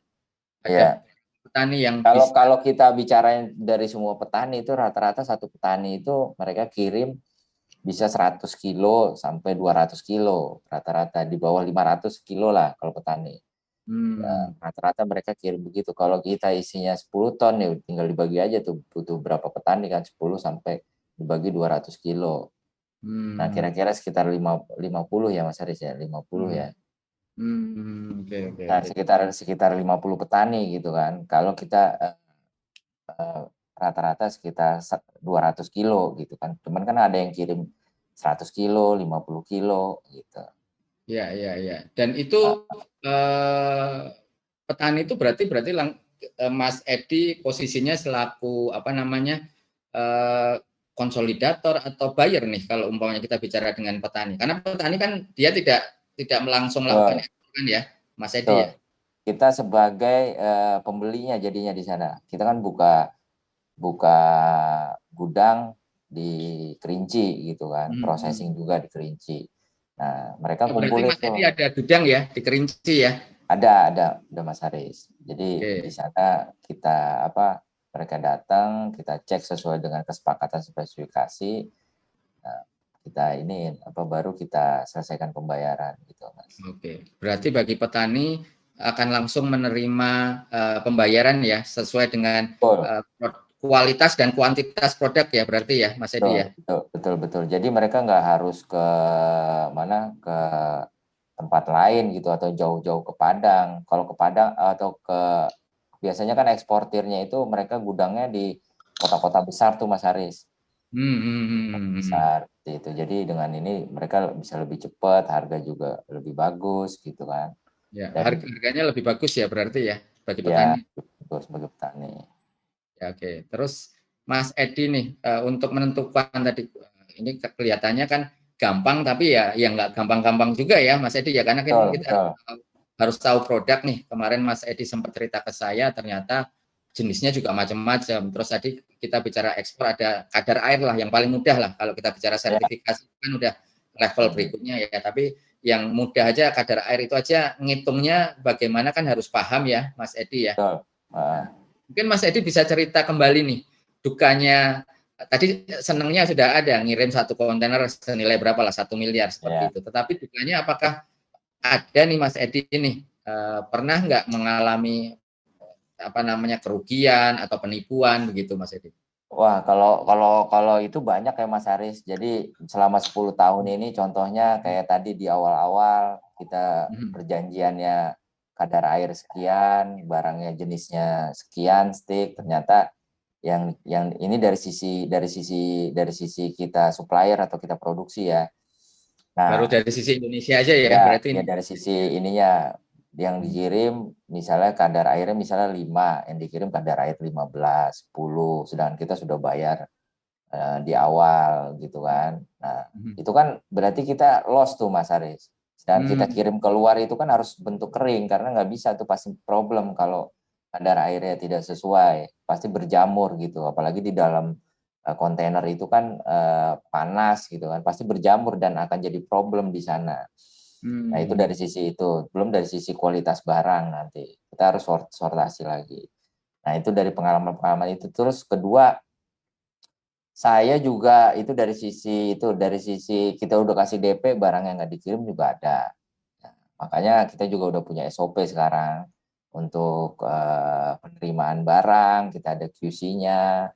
Ada petani yang kalau kita bicarain dari semua petani itu rata-rata 1 petani itu mereka kirim bisa 100 kilo sampai 200 kilo rata-rata, di bawah 500 kilo lah kalau petani. Rata-rata mereka kirim begitu. Kalau kita isinya 10 ton ya tinggal dibagi aja tuh, butuh berapa petani kan, 10 sampai dibagi 200 kilo. Nah kira-kira sekitar 50 ya Mas Haris ya, 50 ya. Nah sekitar 50 petani gitu kan. Kalau kita rata-rata sekitar 200 kilo gitu kan. Cuman kan ada yang kirim 100 kilo, 50 kilo gitu. Iya. Dan itu petani itu berarti Mas Edi posisinya selaku konsolidator atau buyer nih kalau umpamanya kita bicara dengan petani. Karena petani kan dia tidak langsung melakukan itu kan ya, Mas Edi ya. Kita sebagai pembelinya jadinya di sana. Kita kan buka gudang di Kerinci gitu kan, processing juga di Kerinci. Nah, mereka kumpulin tuh. Berarti Mas Edi ada gudang ya di Kerinci ya? Ada Mas Haris. Jadi di sana kita mereka datang, kita cek sesuai dengan kesepakatan spesifikasi. Nah, kita baru kita selesaikan pembayaran gitu, Mas. Oke. Berarti bagi petani akan langsung menerima pembayaran ya sesuai dengan kualitas dan kuantitas produk ya berarti ya Mas Edi ya. Betul. Jadi mereka nggak harus ke tempat lain gitu atau jauh-jauh ke Padang. Kalau ke Padang atau biasanya kan eksportirnya itu mereka gudangnya di kota-kota besar tuh Mas Haris. Besar gitu. Jadi dengan ini mereka bisa lebih cepat, harga juga lebih bagus gitu kan. Ya, harganya lebih bagus ya berarti ya bagi petani. Ya, bagus bagi petani. Ya, oke. Terus Mas Edi nih untuk menentukan tadi ini kelihatannya kan gampang tapi ya nggak gampang-gampang juga ya Mas Edi ya karena kita harus tahu produk nih. Kemarin Mas Edi sempat cerita ke saya ternyata jenisnya juga macam-macam. Terus tadi kita bicara ekspor ada kadar air lah yang paling mudah lah kalau kita bicara sertifikasi kan udah level berikutnya ya. Tapi yang mudah aja kadar air itu aja ngitungnya bagaimana kan harus paham ya Mas Edi ya. Mungkin Mas Edi bisa cerita kembali nih dukanya. Tadi senangnya sudah ada ngirim 1 kontainer senilai berapa lah 1 miliar seperti itu. Tetapi dukanya apakah ada nih Mas Edi nih pernah nggak mengalami kerugian atau penipuan begitu Mas Edi? Wah kalau itu banyak ya Mas Haris. Jadi selama 10 tahun ini contohnya kayak tadi di awal-awal kita perjanjiannya kadar air sekian, barangnya jenisnya sekian stick, ternyata yang ini dari sisi kita supplier atau kita produksi ya. Baru Nah, dari sisi Indonesia aja ya, ya, berarti ya ini. dari sisi ininya yang dikirim misalnya kadar airnya misalnya 5, yang dikirim kadar air 15, 10, sedangkan kita sudah bayar di awal gitu kan. Nah, itu kan berarti kita loss tuh Mas Aris. Dan kita kirim keluar itu kan harus bentuk kering karena nggak bisa tuh, pasti problem kalau kadar airnya tidak sesuai, pasti berjamur gitu. Apalagi di dalam kontainer itu kan panas gitu kan, pasti berjamur dan akan jadi problem di sana. Nah, itu dari sisi itu, belum dari sisi kualitas barang nanti. Kita harus sortasi lagi. Nah, itu dari pengalaman-pengalaman itu. Terus kedua, saya juga itu dari sisi kita udah kasih DP, barang yang nggak dikirim juga ada. Nah, makanya kita juga udah punya SOP sekarang untuk penerimaan barang, kita ada QC-nya,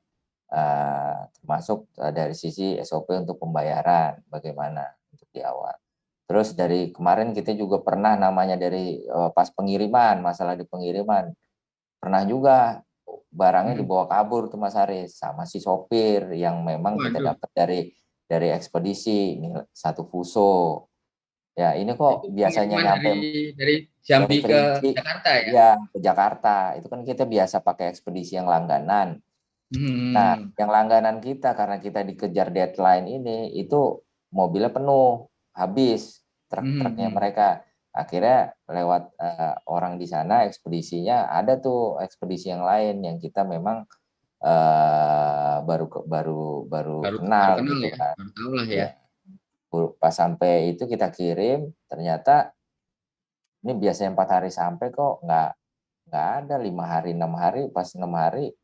termasuk dari sisi SOP untuk pembayaran, bagaimana untuk di awal. Terus dari kemarin kita juga pernah namanya dari pas pengiriman, masalah di pengiriman, pernah juga barangnya dibawa kabur tuh Mas Aris sama si sopir yang memang kita dapat dari ekspedisi ini satu fuso. Ya ini kok Itu biasanya pengiriman nyampe dari Jambi ke Kerinci, Jakarta ya? ya ke Jakarta. Itu kan kita biasa pakai ekspedisi yang langganan. Nah, yang langganan kita karena kita dikejar deadline ini, itu mobilnya penuh, habis truk-truknya mereka. Akhirnya lewat orang di sana, ekspedisinya ada tuh ekspedisi yang lain yang kita memang baru kenal gitu ya, kan. baru tahu lah ya. Ya. Pas sampai itu kita kirim, ternyata ini biasanya 4 hari sampai kok nggak ada, 5 hari 6 hari, pas 6 hari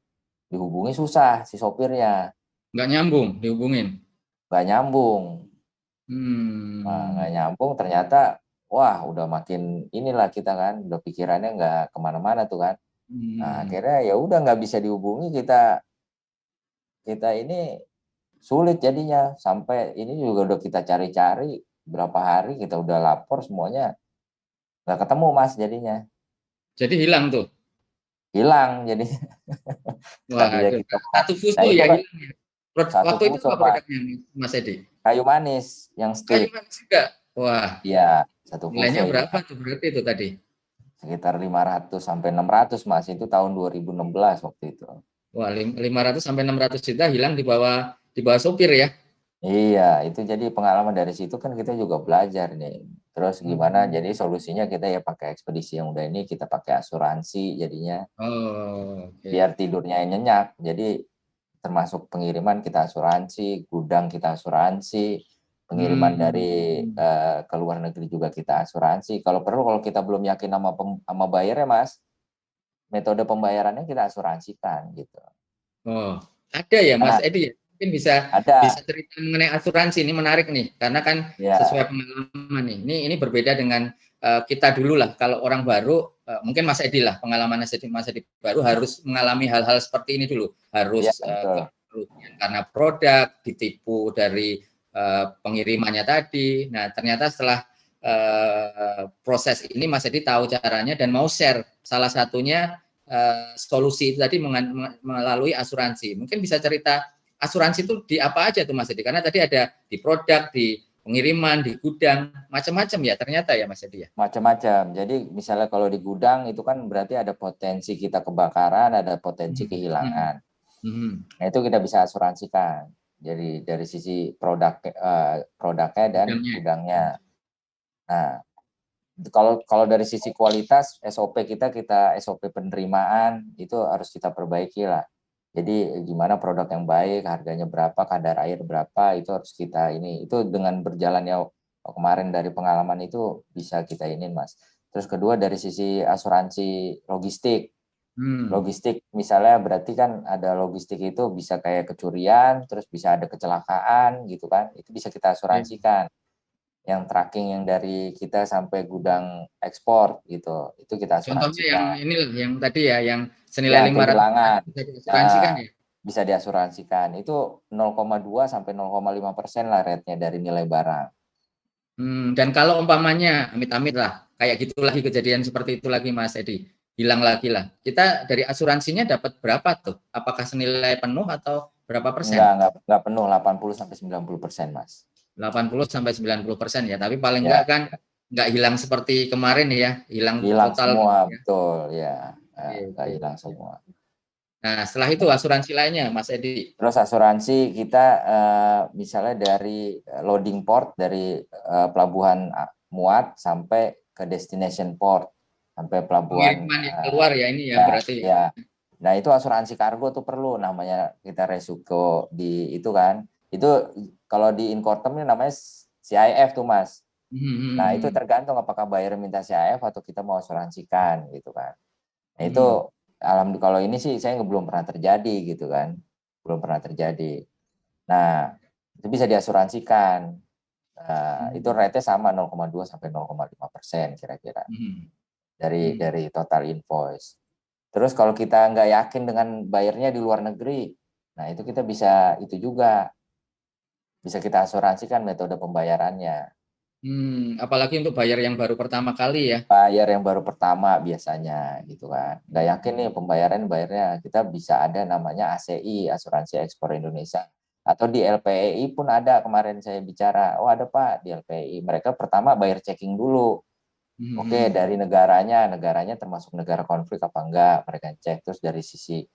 dihubungi susah si sopirnya. Nggak nyambung dihubungin. Nggak nyambung. Nah, nggak nyambung, ternyata wah udah makin inilah kita kan, udah pikirannya nggak kemana-mana tuh kan. Nah, akhirnya ya udah nggak bisa dihubungi, kita ini sulit jadinya, sampai ini juga udah kita cari-cari berapa hari, kita udah lapor semuanya nggak ketemu Mas jadinya. Jadi hilang tuh. Hilang jadi. Wah, satu fuso ya hilang ya. Waktu itu apa produknya Mas Edi? Kayu manis yang stick. Kayu manis juga. Wah. Iya, satu fuso. Nilainya berapa tuh berarti itu tadi? Sekitar 500 sampai 600 Mas, itu tahun 2016 waktu itu. Wah, 500 sampai 600 juta hilang di bawah sopir ya. Iya, itu jadi pengalaman dari situ kan kita juga belajar nih. Terus gimana? Jadi solusinya kita ya pakai ekspedisi yang udah ini, kita pakai asuransi jadinya. Biar tidurnya nyenyak. Jadi termasuk pengiriman kita asuransi, gudang kita asuransi, pengiriman dari ke luar negeri juga kita asuransi. Kalau perlu, kalau kita belum yakin sama bayarnya Mas, metode pembayarannya kita asuransikan gitu. Oh, ada ya Mas Edi ya? Mungkin bisa cerita mengenai asuransi, ini menarik nih karena kan sesuai pengalaman nih. Ini berbeda dengan kita dulu lah. Kalau orang baru mungkin Mas Edi lah, pengalaman Mas Edi baru harus mengalami hal-hal seperti ini dulu. Harus karena produk ditipu dari pengirimannya tadi. Nah, ternyata setelah proses ini Mas Edi tahu caranya dan mau share salah satunya solusi itu tadi melalui asuransi. Mungkin bisa cerita asuransi itu di apa aja tuh Mas Edi? Karena tadi ada di produk, di pengiriman, di gudang, macam-macam ya ternyata ya Mas Edi ya? Macam-macam. Jadi misalnya kalau di gudang itu kan berarti ada potensi kita kebakaran, ada potensi kehilangan. Nah, itu kita bisa asuransikan. Jadi dari sisi produknya dan gudangnya. Nah, kalau dari sisi kualitas SOP kita SOP penerimaan itu harus kita perbaiki lah. Jadi gimana produk yang baik, harganya berapa, kadar air berapa, itu harus kita ini. Itu dengan berjalannya kemarin dari pengalaman itu bisa kita ini Mas. Terus kedua dari sisi asuransi logistik. Logistik misalnya berarti kan ada logistik itu bisa kayak kecurian, terus bisa ada kecelakaan gitu kan. Itu bisa kita asuransikan. Yang tracking yang dari kita sampai gudang ekspor gitu, itu kita asuransikan. Contohnya yang inilah yang tadi ya, yang senilai 500 bisa diasuransikan ya? Bisa diasuransikan. Itu 0,2 sampai 0,5% lah rate-nya dari nilai barang. Dan kalau umpamanya amit-amit lah, kayak gitu lagi kejadian seperti itu lagi Mas Edi, hilang lagi lah. Kita dari asuransinya dapat berapa tuh? Apakah senilai penuh atau berapa persen? Enggak penuh 80-90%, Mas. 80-90% ya, tapi paling enggak Ya, kan nggak hilang seperti kemarin ya, hilang hilang total gitu semua, ya. betul ya. Oke, Enggak oke, hilang oke. semua. Nah, setelah itu asuransi lainnya Mas Edi. Terus asuransi kita misalnya dari loading port dari pelabuhan muat sampai ke destination port, sampai pelabuhan Pengiriman yang keluar ya ini ya ya, berarti. ya. Nah, itu asuransi kargo tuh perlu, namanya kita resiko di itu kan. Itu kalau di Incoterm ini namanya CIF tuh, Mas. Nah, itu tergantung apakah buyer minta CIF atau kita mau asuransikan gitu kan. Nah, itu alhamdulillah kalau ini sih saya belum pernah terjadi gitu kan. Belum pernah terjadi. Nah, itu bisa diasuransikan. Itu rate-nya sama 0,2 sampai 0,5% kira-kira dari total invoice. Terus kalau kita nggak yakin dengan bayarnya di luar negeri, nah itu kita bisa itu juga bisa kita asuransikan metode pembayarannya. Apalagi untuk bayar yang baru pertama kali ya. Bayar yang baru pertama biasanya gitu kan. Nggak yakin nih bayarnya, kita bisa ada namanya ACI, Asuransi Ekspor Indonesia. Atau di LPEI pun ada, kemarin saya bicara, oh ada Pak di LPEI. Mereka pertama bayar checking dulu. Oke, dari negaranya termasuk negara konflik apa enggak, mereka cek. Terus dari sisi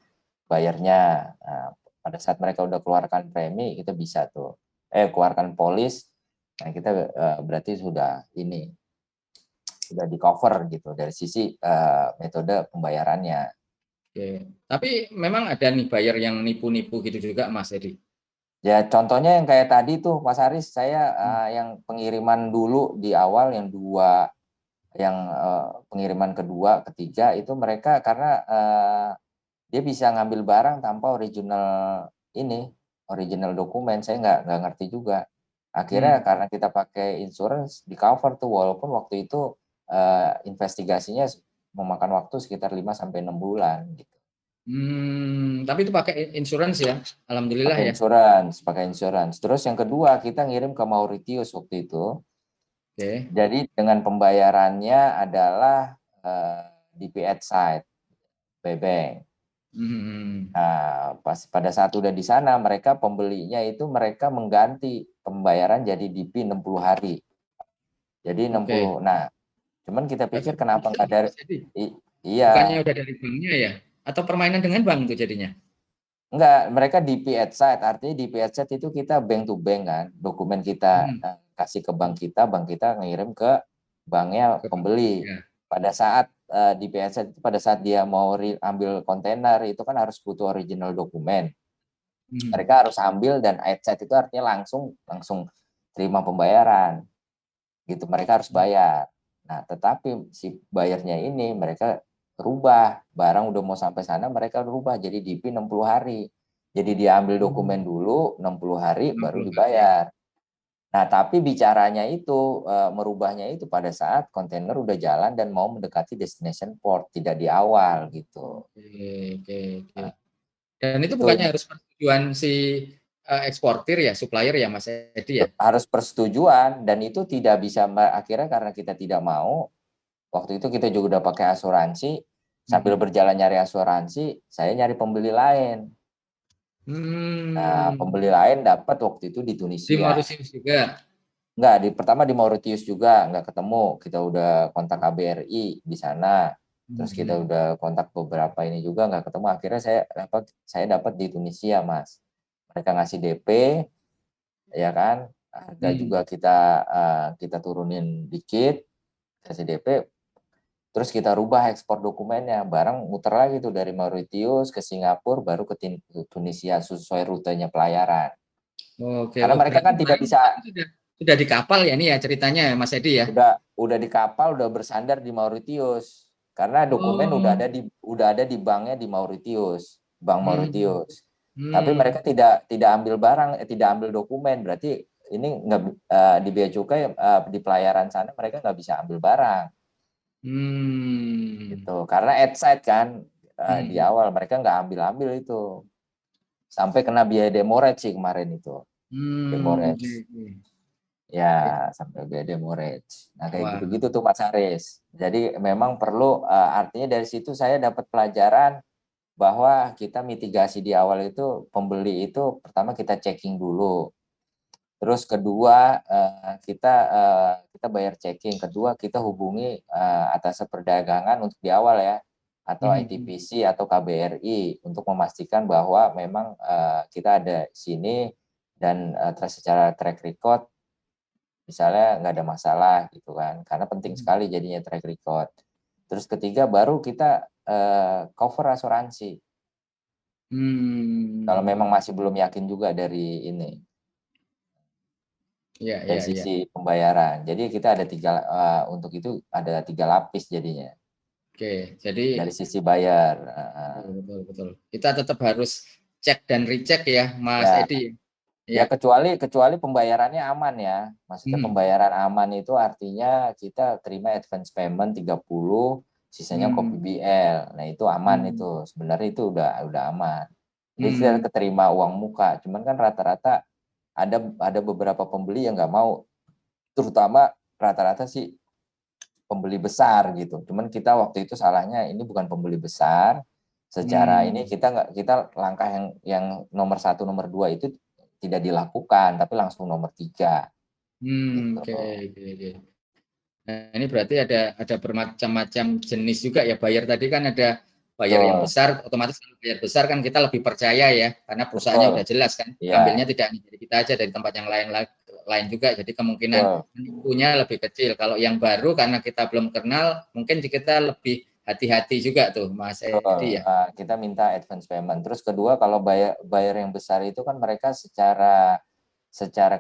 bayarnya, nah, pada saat mereka udah keluarkan premi, kita bisa tuh, keluarkan polis, nah kita berarti sudah di cover gitu dari sisi metode pembayarannya. Oke. Tapi memang ada nih buyer yang nipu-nipu gitu juga Mas Edi. Ya contohnya yang kayak tadi tuh Mas Aris, saya yang pengiriman dulu di awal yang pengiriman kedua, ketiga itu mereka karena dia bisa ngambil barang tanpa original dokumen, saya nggak ngerti juga. Akhirnya karena kita pakai insurance di cover tuh, walaupun waktu itu investigasinya memakan waktu sekitar 5-6 bulan gitu. Tapi itu pakai insurance ya, alhamdulillah ya. Pakai insurance. Terus yang kedua kita ngirim ke Mauritius waktu itu. Oke. Jadi dengan pembayarannya adalah DP at site, Bank. Nah, pada saat udah di sana, mereka pembelinya itu mereka mengganti pembayaran jadi DP 60 hari. Jadi 60. Nah, cuman kita pikir kenapa nggak dari iya. Bukannya udah dari banknya ya? Atau permainan dengan bank itu jadinya? Enggak, mereka DP at site. Artinya DP at site itu kita bank to bank kan. Dokumen kita kasih ke bank kita ngirim ke banknya pembeli. Pada saat DP at site, pada saat dia mau ambil kontainer itu kan harus butuh original dokumen. Mereka harus ambil, dan at site itu artinya langsung terima pembayaran. Gitu, mereka harus bayar. Nah, tetapi si bayarnya ini mereka rubah, barang udah mau sampai sana mereka rubah jadi DP 60 hari. Jadi dia ambil dokumen dulu 60 hari baru dibayar. Nah, tapi bicaranya itu merubahnya itu pada saat kontainer udah jalan dan mau mendekati destination port, tidak di awal gitu. Oke. Dan itu bukannya harus persetujuan si eksportir ya, supplier ya Mas Edi ya? Harus persetujuan, dan itu tidak bisa, akhirnya karena kita tidak mau, waktu itu kita juga udah pakai asuransi, sambil berjalan nyari asuransi, saya nyari pembeli lain. Nah, pembeli lain dapat waktu itu di Tunisia. Di Mauritius juga? Enggak, pertama di Mauritius juga, enggak ketemu. Kita udah kontak KBRI di sana. Terus kita udah kontak beberapa ini juga enggak ketemu. Akhirnya saya dapat di Tunisia, Mas. Mereka ngasih DP, ya kan? Harga juga kita turunin dikit, kasih DP. Terus kita rubah ekspor dokumennya, barang muter lagi tuh dari Mauritius ke Singapura, baru ke Tunisia sesuai rutenya pelayaran. Oke. Karena mereka kan tidak bisa. Sudah di kapal ya ini ya ceritanya Mas Edi ya? Udah di kapal, udah bersandar di Mauritius. Karena dokumen udah ada di banknya di Mauritius, Bank Mauritius. Tapi mereka tidak ambil barang, tidak ambil dokumen. Berarti ini nggak di bea cukai, di pelayaran sana mereka nggak bisa ambil barang. Gitu. Karena at site kan di awal mereka nggak ambil itu. Sampai kena biaya demurrage sih kemarin itu. Demurrage. Ya, sampai BD Mortgage. Nah, kayak Wah. gitu-gitu tuh Mas Haris. Jadi memang perlu, artinya dari situ saya dapat pelajaran bahwa kita mitigasi di awal itu, pembeli itu pertama kita checking dulu. Terus kedua, kita bayar checking. Kedua, kita hubungi atas perdagangan untuk di awal ya, atau ITPC atau KBRI untuk memastikan bahwa memang kita ada sini dan secara track record misalnya nggak ada masalah gitu kan, karena penting sekali jadinya track record. Terus ketiga baru kita cover asuransi. Kalau memang masih belum yakin juga dari ini, dari sisi pembayaran. Jadi kita ada untuk itu ada 3 lapis jadinya. Oke, jadi Dari sisi bayar. betul. Kita tetap harus cek dan recheck ya, Mas Ya. Edi. Ya kecuali pembayarannya aman ya. Maksudnya pembayaran aman itu artinya kita terima advance payment 30, sisanya kopi BL. Nah, itu aman itu. Sebenarnya itu udah aman. Jadi kita keterima uang muka. Cuman kan rata-rata ada beberapa pembeli yang nggak mau, terutama rata-rata sih pembeli besar gitu. Cuman kita waktu itu salahnya ini bukan pembeli besar. Secara ini kita langkah yang nomor 1, nomor 2 itu tidak dilakukan, tapi langsung nomor 3. Gitu. Oke. Nah, ini berarti ada bermacam-macam jenis juga ya bayar. Tadi kan ada bayar yang besar, otomatis kalau bayar besar kan kita lebih percaya ya, karena perusahaannya udah jelas kan. Ambilnya tidak hanya dari kita aja, dari tempat yang lain juga. Jadi kemungkinan menipunya lebih kecil. Kalau yang baru karena kita belum kenal, mungkin kita lebih hati-hati juga tuh Mas Edi ya. Kita minta advance payment. Terus kedua, kalau bayar yang besar itu kan mereka secara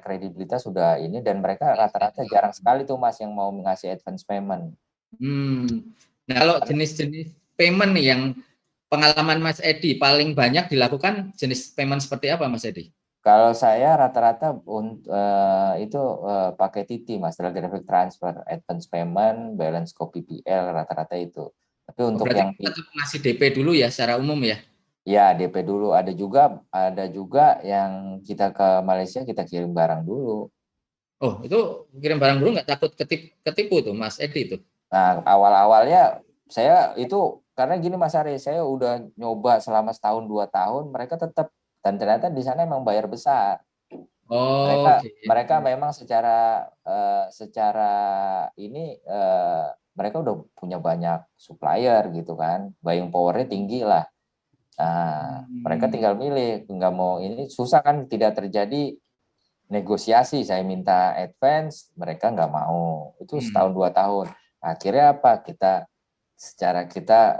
kredibilitas sudah ini, dan mereka rata-rata jarang sekali tuh Mas yang mau ngasih advance payment. Nah, kalau jenis-jenis payment nih yang pengalaman Mas Edi paling banyak dilakukan jenis payment seperti apa Mas Edi? Kalau saya rata-rata itu pakai TT Mas, Telegraphic Transfer, advance payment, balance copy PL, rata-rata itu. Tapi untuk berarti yang kita ngasih DP dulu ya secara umum ya? Ya, DP dulu. Ada juga yang kita ke Malaysia kita kirim barang dulu. Oh, itu kirim barang dulu nggak takut ketipu tuh Mas Edi itu? Nah, awal-awalnya saya itu karena gini Mas Ari, saya udah nyoba selama setahun 2 tahun, mereka tetap, dan ternyata di sana emang bayar besar. Mereka memang secara ini mereka udah punya banyak supplier gitu kan, buying power-nya tinggi lah. Nah, mereka tinggal milih, nggak mau ini, susah kan, tidak terjadi negosiasi. Saya minta advance, mereka nggak mau. Itu setahun 2 tahun. Akhirnya apa? Kita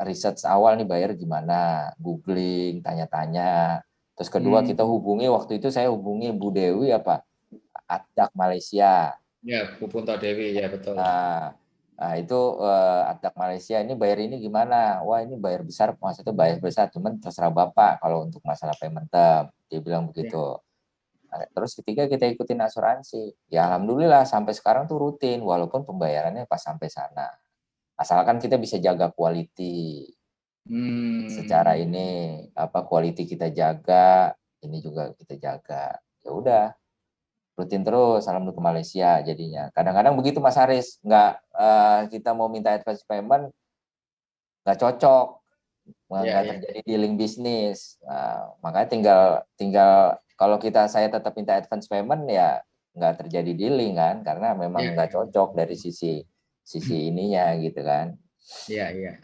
research awal nih bayar gimana, googling, tanya-tanya. Terus kedua kita hubungi, waktu itu saya hubungi Bu Dewi Atdak Malaysia. Ya, Bu Punto Dewi ya betul. Nah itu Atdak Malaysia ini bayar ini gimana? Wah ini bayar besar, maksudnya bayar besar, cuman terserah Bapak kalau untuk masalah payment term. Dia bilang begitu. Nah, terus ketiga kita ikutin asuransi. Ya alhamdulillah sampai sekarang tuh rutin, walaupun pembayarannya pas sampai sana. Asalkan kita bisa jaga quality. Secara ini quality kita jaga, ini juga kita jaga. Ya udah. Rutin terus, alhamdulillah ke Malaysia jadinya. Kadang-kadang begitu Mas Haris, kita mau minta advance payment, nggak cocok, nggak terjadi dealing bisnis. Makanya tinggal kalau saya tetap minta advance payment ya nggak terjadi dealing kan, karena memang nggak cocok dari sisi ininya gitu kan. Iya.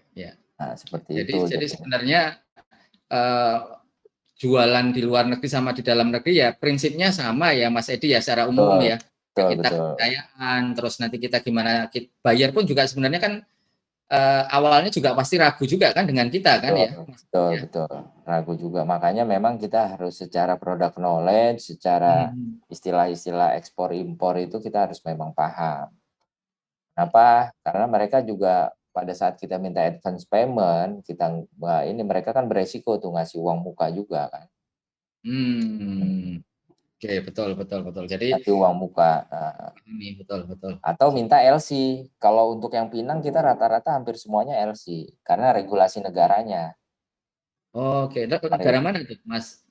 Nah seperti itu. Jadi sebenarnya jualan di luar negeri sama di dalam negeri ya prinsipnya sama ya Mas Edi ya secara umum ya. Kita kepercayaan, terus nanti kita gimana bayar pun juga sebenarnya kan awalnya juga pasti ragu juga kan dengan kita kan ya. Betul. Ragu juga. Makanya memang kita harus secara product knowledge, secara istilah-istilah ekspor impor itu kita harus memang paham. Kenapa? Karena mereka juga pada saat kita minta advance payment, mereka kan beresiko tuh ngasih uang muka juga kan. Oke, betul. Jadi ngasih uang muka. Ini betul. Atau minta LC. Kalau untuk yang Pinang kita rata-rata hampir semuanya LC karena regulasi negaranya. Oke, negara mana tuh, Mas?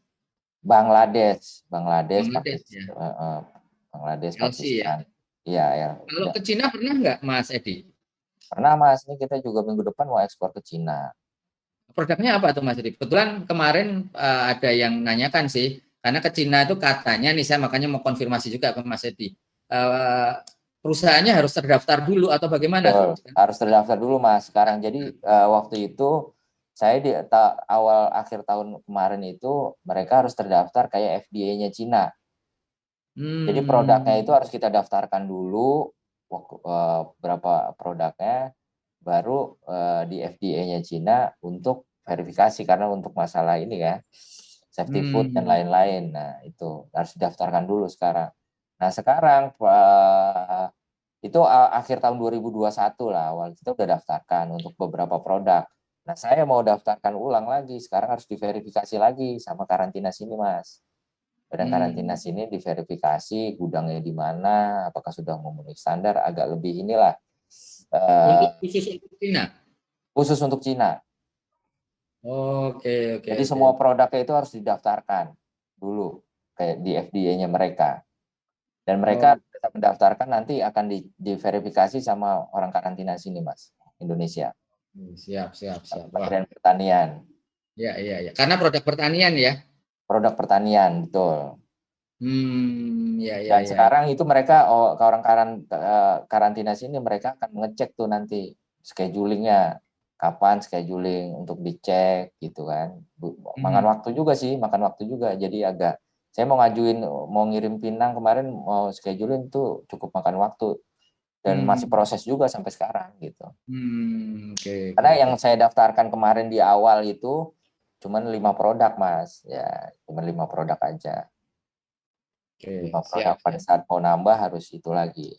Bangladesh ya. Bangladesh, LC ya. Pakistan. Iya, ya. Kalau ke Cina pernah nggak Mas Edi? Pernah Mas, ini kita juga minggu depan mau ekspor ke Cina. Produknya apa tuh Mas Edi? Kebetulan kemarin ada yang nanyakan sih, karena ke Cina itu katanya nih, saya makanya mau konfirmasi juga ke Mas Edi. Perusahaannya harus terdaftar dulu atau bagaimana? Betul, harus terdaftar dulu Mas sekarang. Jadi waktu itu saya di akhir tahun kemarin itu mereka harus terdaftar kayak FDA-nya Cina. Jadi produknya itu harus kita daftarkan dulu, berapa produknya, baru di FDA-nya Cina untuk verifikasi, karena untuk masalah ini ya, safety food dan lain-lain. Nah itu harus didaftarkan dulu sekarang. Nah sekarang itu akhir tahun 2021 lah, awal kita udah daftarkan untuk beberapa produk. Nah saya mau daftarkan ulang lagi, sekarang harus diverifikasi lagi sama karantina sini Mas. Badan karantina sini diverifikasi gudangnya di mana, apakah sudah memenuhi standar, agak lebih inilah. Khusus untuk Cina? Khusus untuk Cina. Oke. Jadi semua produknya itu harus didaftarkan dulu kayak di FDA-nya mereka. Dan mereka mendaftarkan nanti akan diverifikasi sama orang karantina sini Mas, Indonesia. Siap. Kementerian Pertanian. Iya. Karena produk pertanian ya. Produk pertanian, betul. Dan Ya. sekarang itu mereka ke orang karantina sini mereka akan mengecek tuh nanti schedulingnya, kapan scheduling untuk dicek gitu kan. Makan waktu juga. Jadi saya mau ngirim pinang kemarin, mau scheduling tuh cukup makan waktu dan masih proses juga sampai sekarang gitu. Karena yang saya daftarkan kemarin di awal itu cuman 5 produk Mas, ya cuman 5 produk aja. 5 produk, pada saat mau nambah harus itu lagi.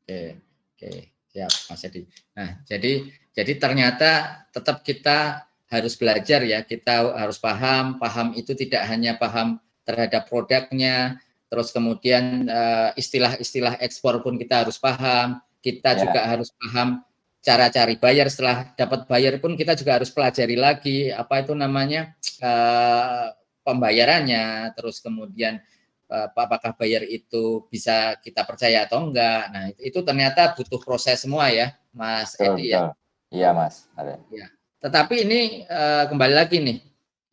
Oke, siap Mas Edi. Nah, jadi ternyata tetap kita harus belajar ya, kita harus paham itu tidak hanya paham terhadap produknya, terus kemudian istilah-istilah ekspor pun kita harus paham, kita juga harus paham cara cari bayar, setelah dapat bayar pun kita juga harus pelajari lagi apa itu namanya pembayarannya, terus kemudian apakah bayar itu bisa kita percaya atau enggak. Nah itu ternyata butuh proses semua ya Mas Edi ya. Iya Mas. Ya. Tetapi ini kembali lagi nih,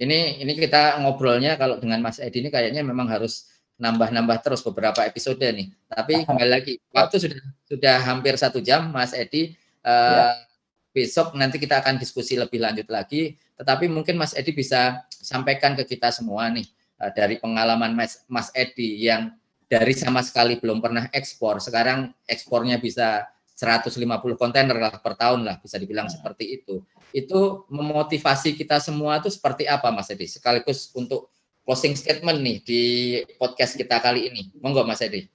ini kita ngobrolnya kalau dengan Mas Edi ini kayaknya memang harus nambah terus beberapa episode nih. Tapi kembali lagi, waktu sudah hampir 1 jam Mas Edi. Besok nanti kita akan diskusi lebih lanjut lagi, tetapi mungkin Mas Edi bisa sampaikan ke kita semua nih, dari pengalaman Mas Edi yang dari sama sekali belum pernah ekspor, sekarang ekspornya bisa 150 kontainer lah per tahun lah, bisa dibilang seperti itu memotivasi kita semua itu seperti apa Mas Edi, sekaligus untuk closing statement nih di podcast kita kali ini, monggo Mas Edi.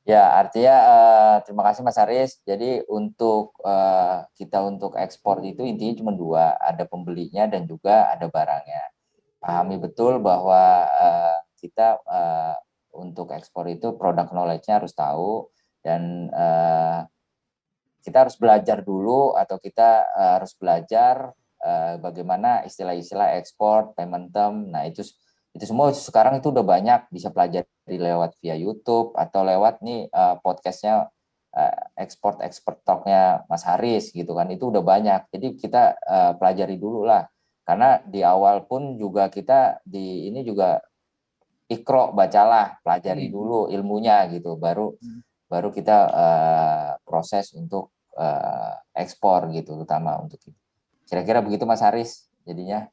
Ya, artinya terima kasih Mas Aris. Jadi untuk kita untuk ekspor itu intinya cuma 2, ada pembelinya dan juga ada barangnya. Pahami betul bahwa kita untuk ekspor itu produk knowledge-nya harus tahu, dan kita harus belajar dulu, atau kita harus belajar bagaimana istilah-istilah ekspor, payment term. Nah itu semua sekarang itu udah banyak bisa pelajari lewat via YouTube atau lewat nih podcastnya export talknya Mas Haris gitu kan, itu udah banyak. Jadi kita pelajari dulu lah, karena di awal pun juga kita ini juga ikro, bacalah, pelajari dulu ilmunya gitu, baru kita proses untuk ekspor gitu, terutama untuk itu. Kira-kira begitu Mas Haris jadinya.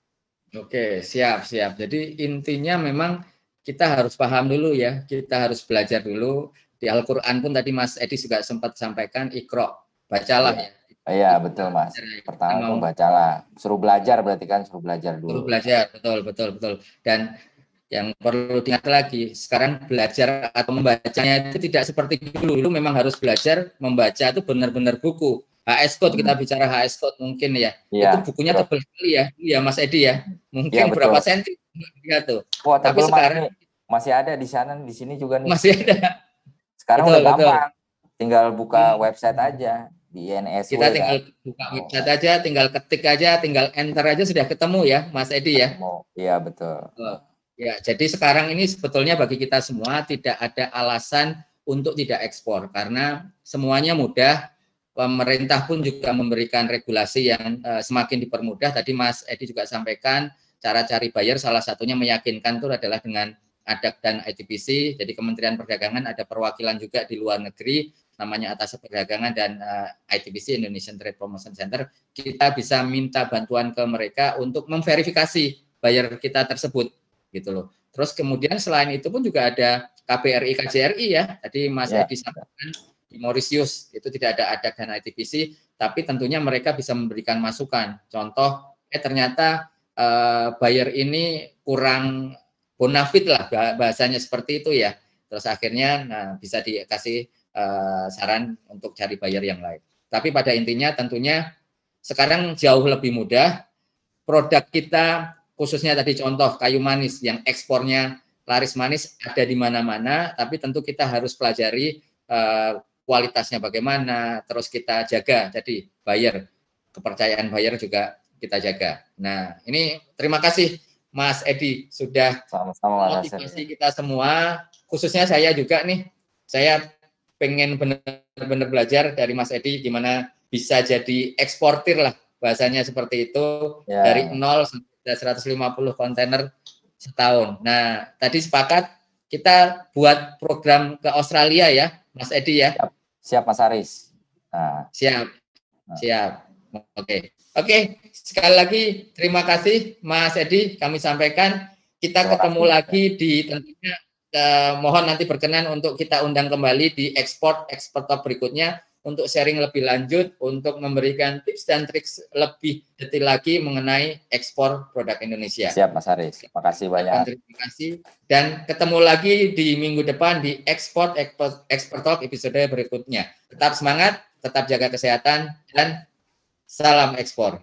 Oke, siap. Jadi intinya memang kita harus paham dulu ya, kita harus belajar dulu. Di Al-Quran pun tadi Mas Edi juga sempat sampaikan, ikro, bacalah ya. Iya, betul Mas. Pertama itu bacalah. Suruh belajar berarti kan, suruh belajar dulu. Suruh belajar, betul. Dan yang perlu diingat lagi, sekarang belajar atau membacanya itu tidak seperti dulu. Dulu memang harus belajar membaca itu benar-benar buku. HS Code, kita bicara HS Code mungkin ya. Itu bukunya tebal sekali ya Mas Edi ya. Mungkin berapa senti tuh. Wah, tapi sekarang masih ada di sana, di sini juga nih. Masih ada. Sekarang udah gampang. Tinggal buka website aja di INSW. Kita tinggal buka website aja, tinggal ketik aja, tinggal enter aja sudah ketemu ya Mas Edi ya. Iya, betul. Ya, jadi sekarang ini sebetulnya bagi kita semua tidak ada alasan untuk tidak ekspor karena semuanya mudah. Pemerintah pun juga memberikan regulasi yang semakin dipermudah. Tadi Mas Edi juga sampaikan cara cari buyer salah satunya meyakinkan itu adalah dengan ADAC dan ITPC. Jadi Kementerian Perdagangan ada perwakilan juga di luar negeri namanya Atas Perdagangan dan ITPC Indonesian Trade Promotion Center. Kita bisa minta bantuan ke mereka untuk memverifikasi buyer kita tersebut gitu loh. Terus kemudian selain itu pun juga ada KBRI KJRI ya. Tadi Mas Edi sampaikan di Mauritius itu tidak ada ADAC dan ITPC, tapi tentunya mereka bisa memberikan masukan. Contoh, ternyata buyer ini kurang bonafit lah bahasanya seperti itu ya. Terus akhirnya bisa dikasih saran untuk cari buyer yang lain. Tapi pada intinya tentunya sekarang jauh lebih mudah. Produk kita khususnya tadi contoh kayu manis yang ekspornya laris manis ada di mana-mana, tapi tentu kita harus pelajari kualitasnya bagaimana, terus kita jaga. Jadi buyer, kepercayaan buyer juga kita jaga. Nah, ini terima kasih Mas Edi sudah motivasi kita semua, khususnya saya juga nih. Saya pengen benar-benar belajar dari Mas Edi gimana bisa jadi eksportir lah bahasanya seperti itu dari 0 sampai 150 kontainer setahun. Nah, tadi sepakat kita buat program ke Australia ya, Mas Edi ya. Siap Mas Aris. Siap. Oke. Sekali lagi terima kasih Mas Edi. Kami sampaikan kita ketemu lagi di tentunya mohon nanti berkenan untuk kita undang kembali di Export Talk berikutnya untuk sharing lebih lanjut, untuk memberikan tips dan trik lebih detail lagi mengenai ekspor produk Indonesia. Siap Mas Aris. Terima kasih banyak. Terima kasih. Dan ketemu lagi di minggu depan di Export Talk episode berikutnya. Tetap semangat, tetap jaga kesehatan, dan salam ekspor.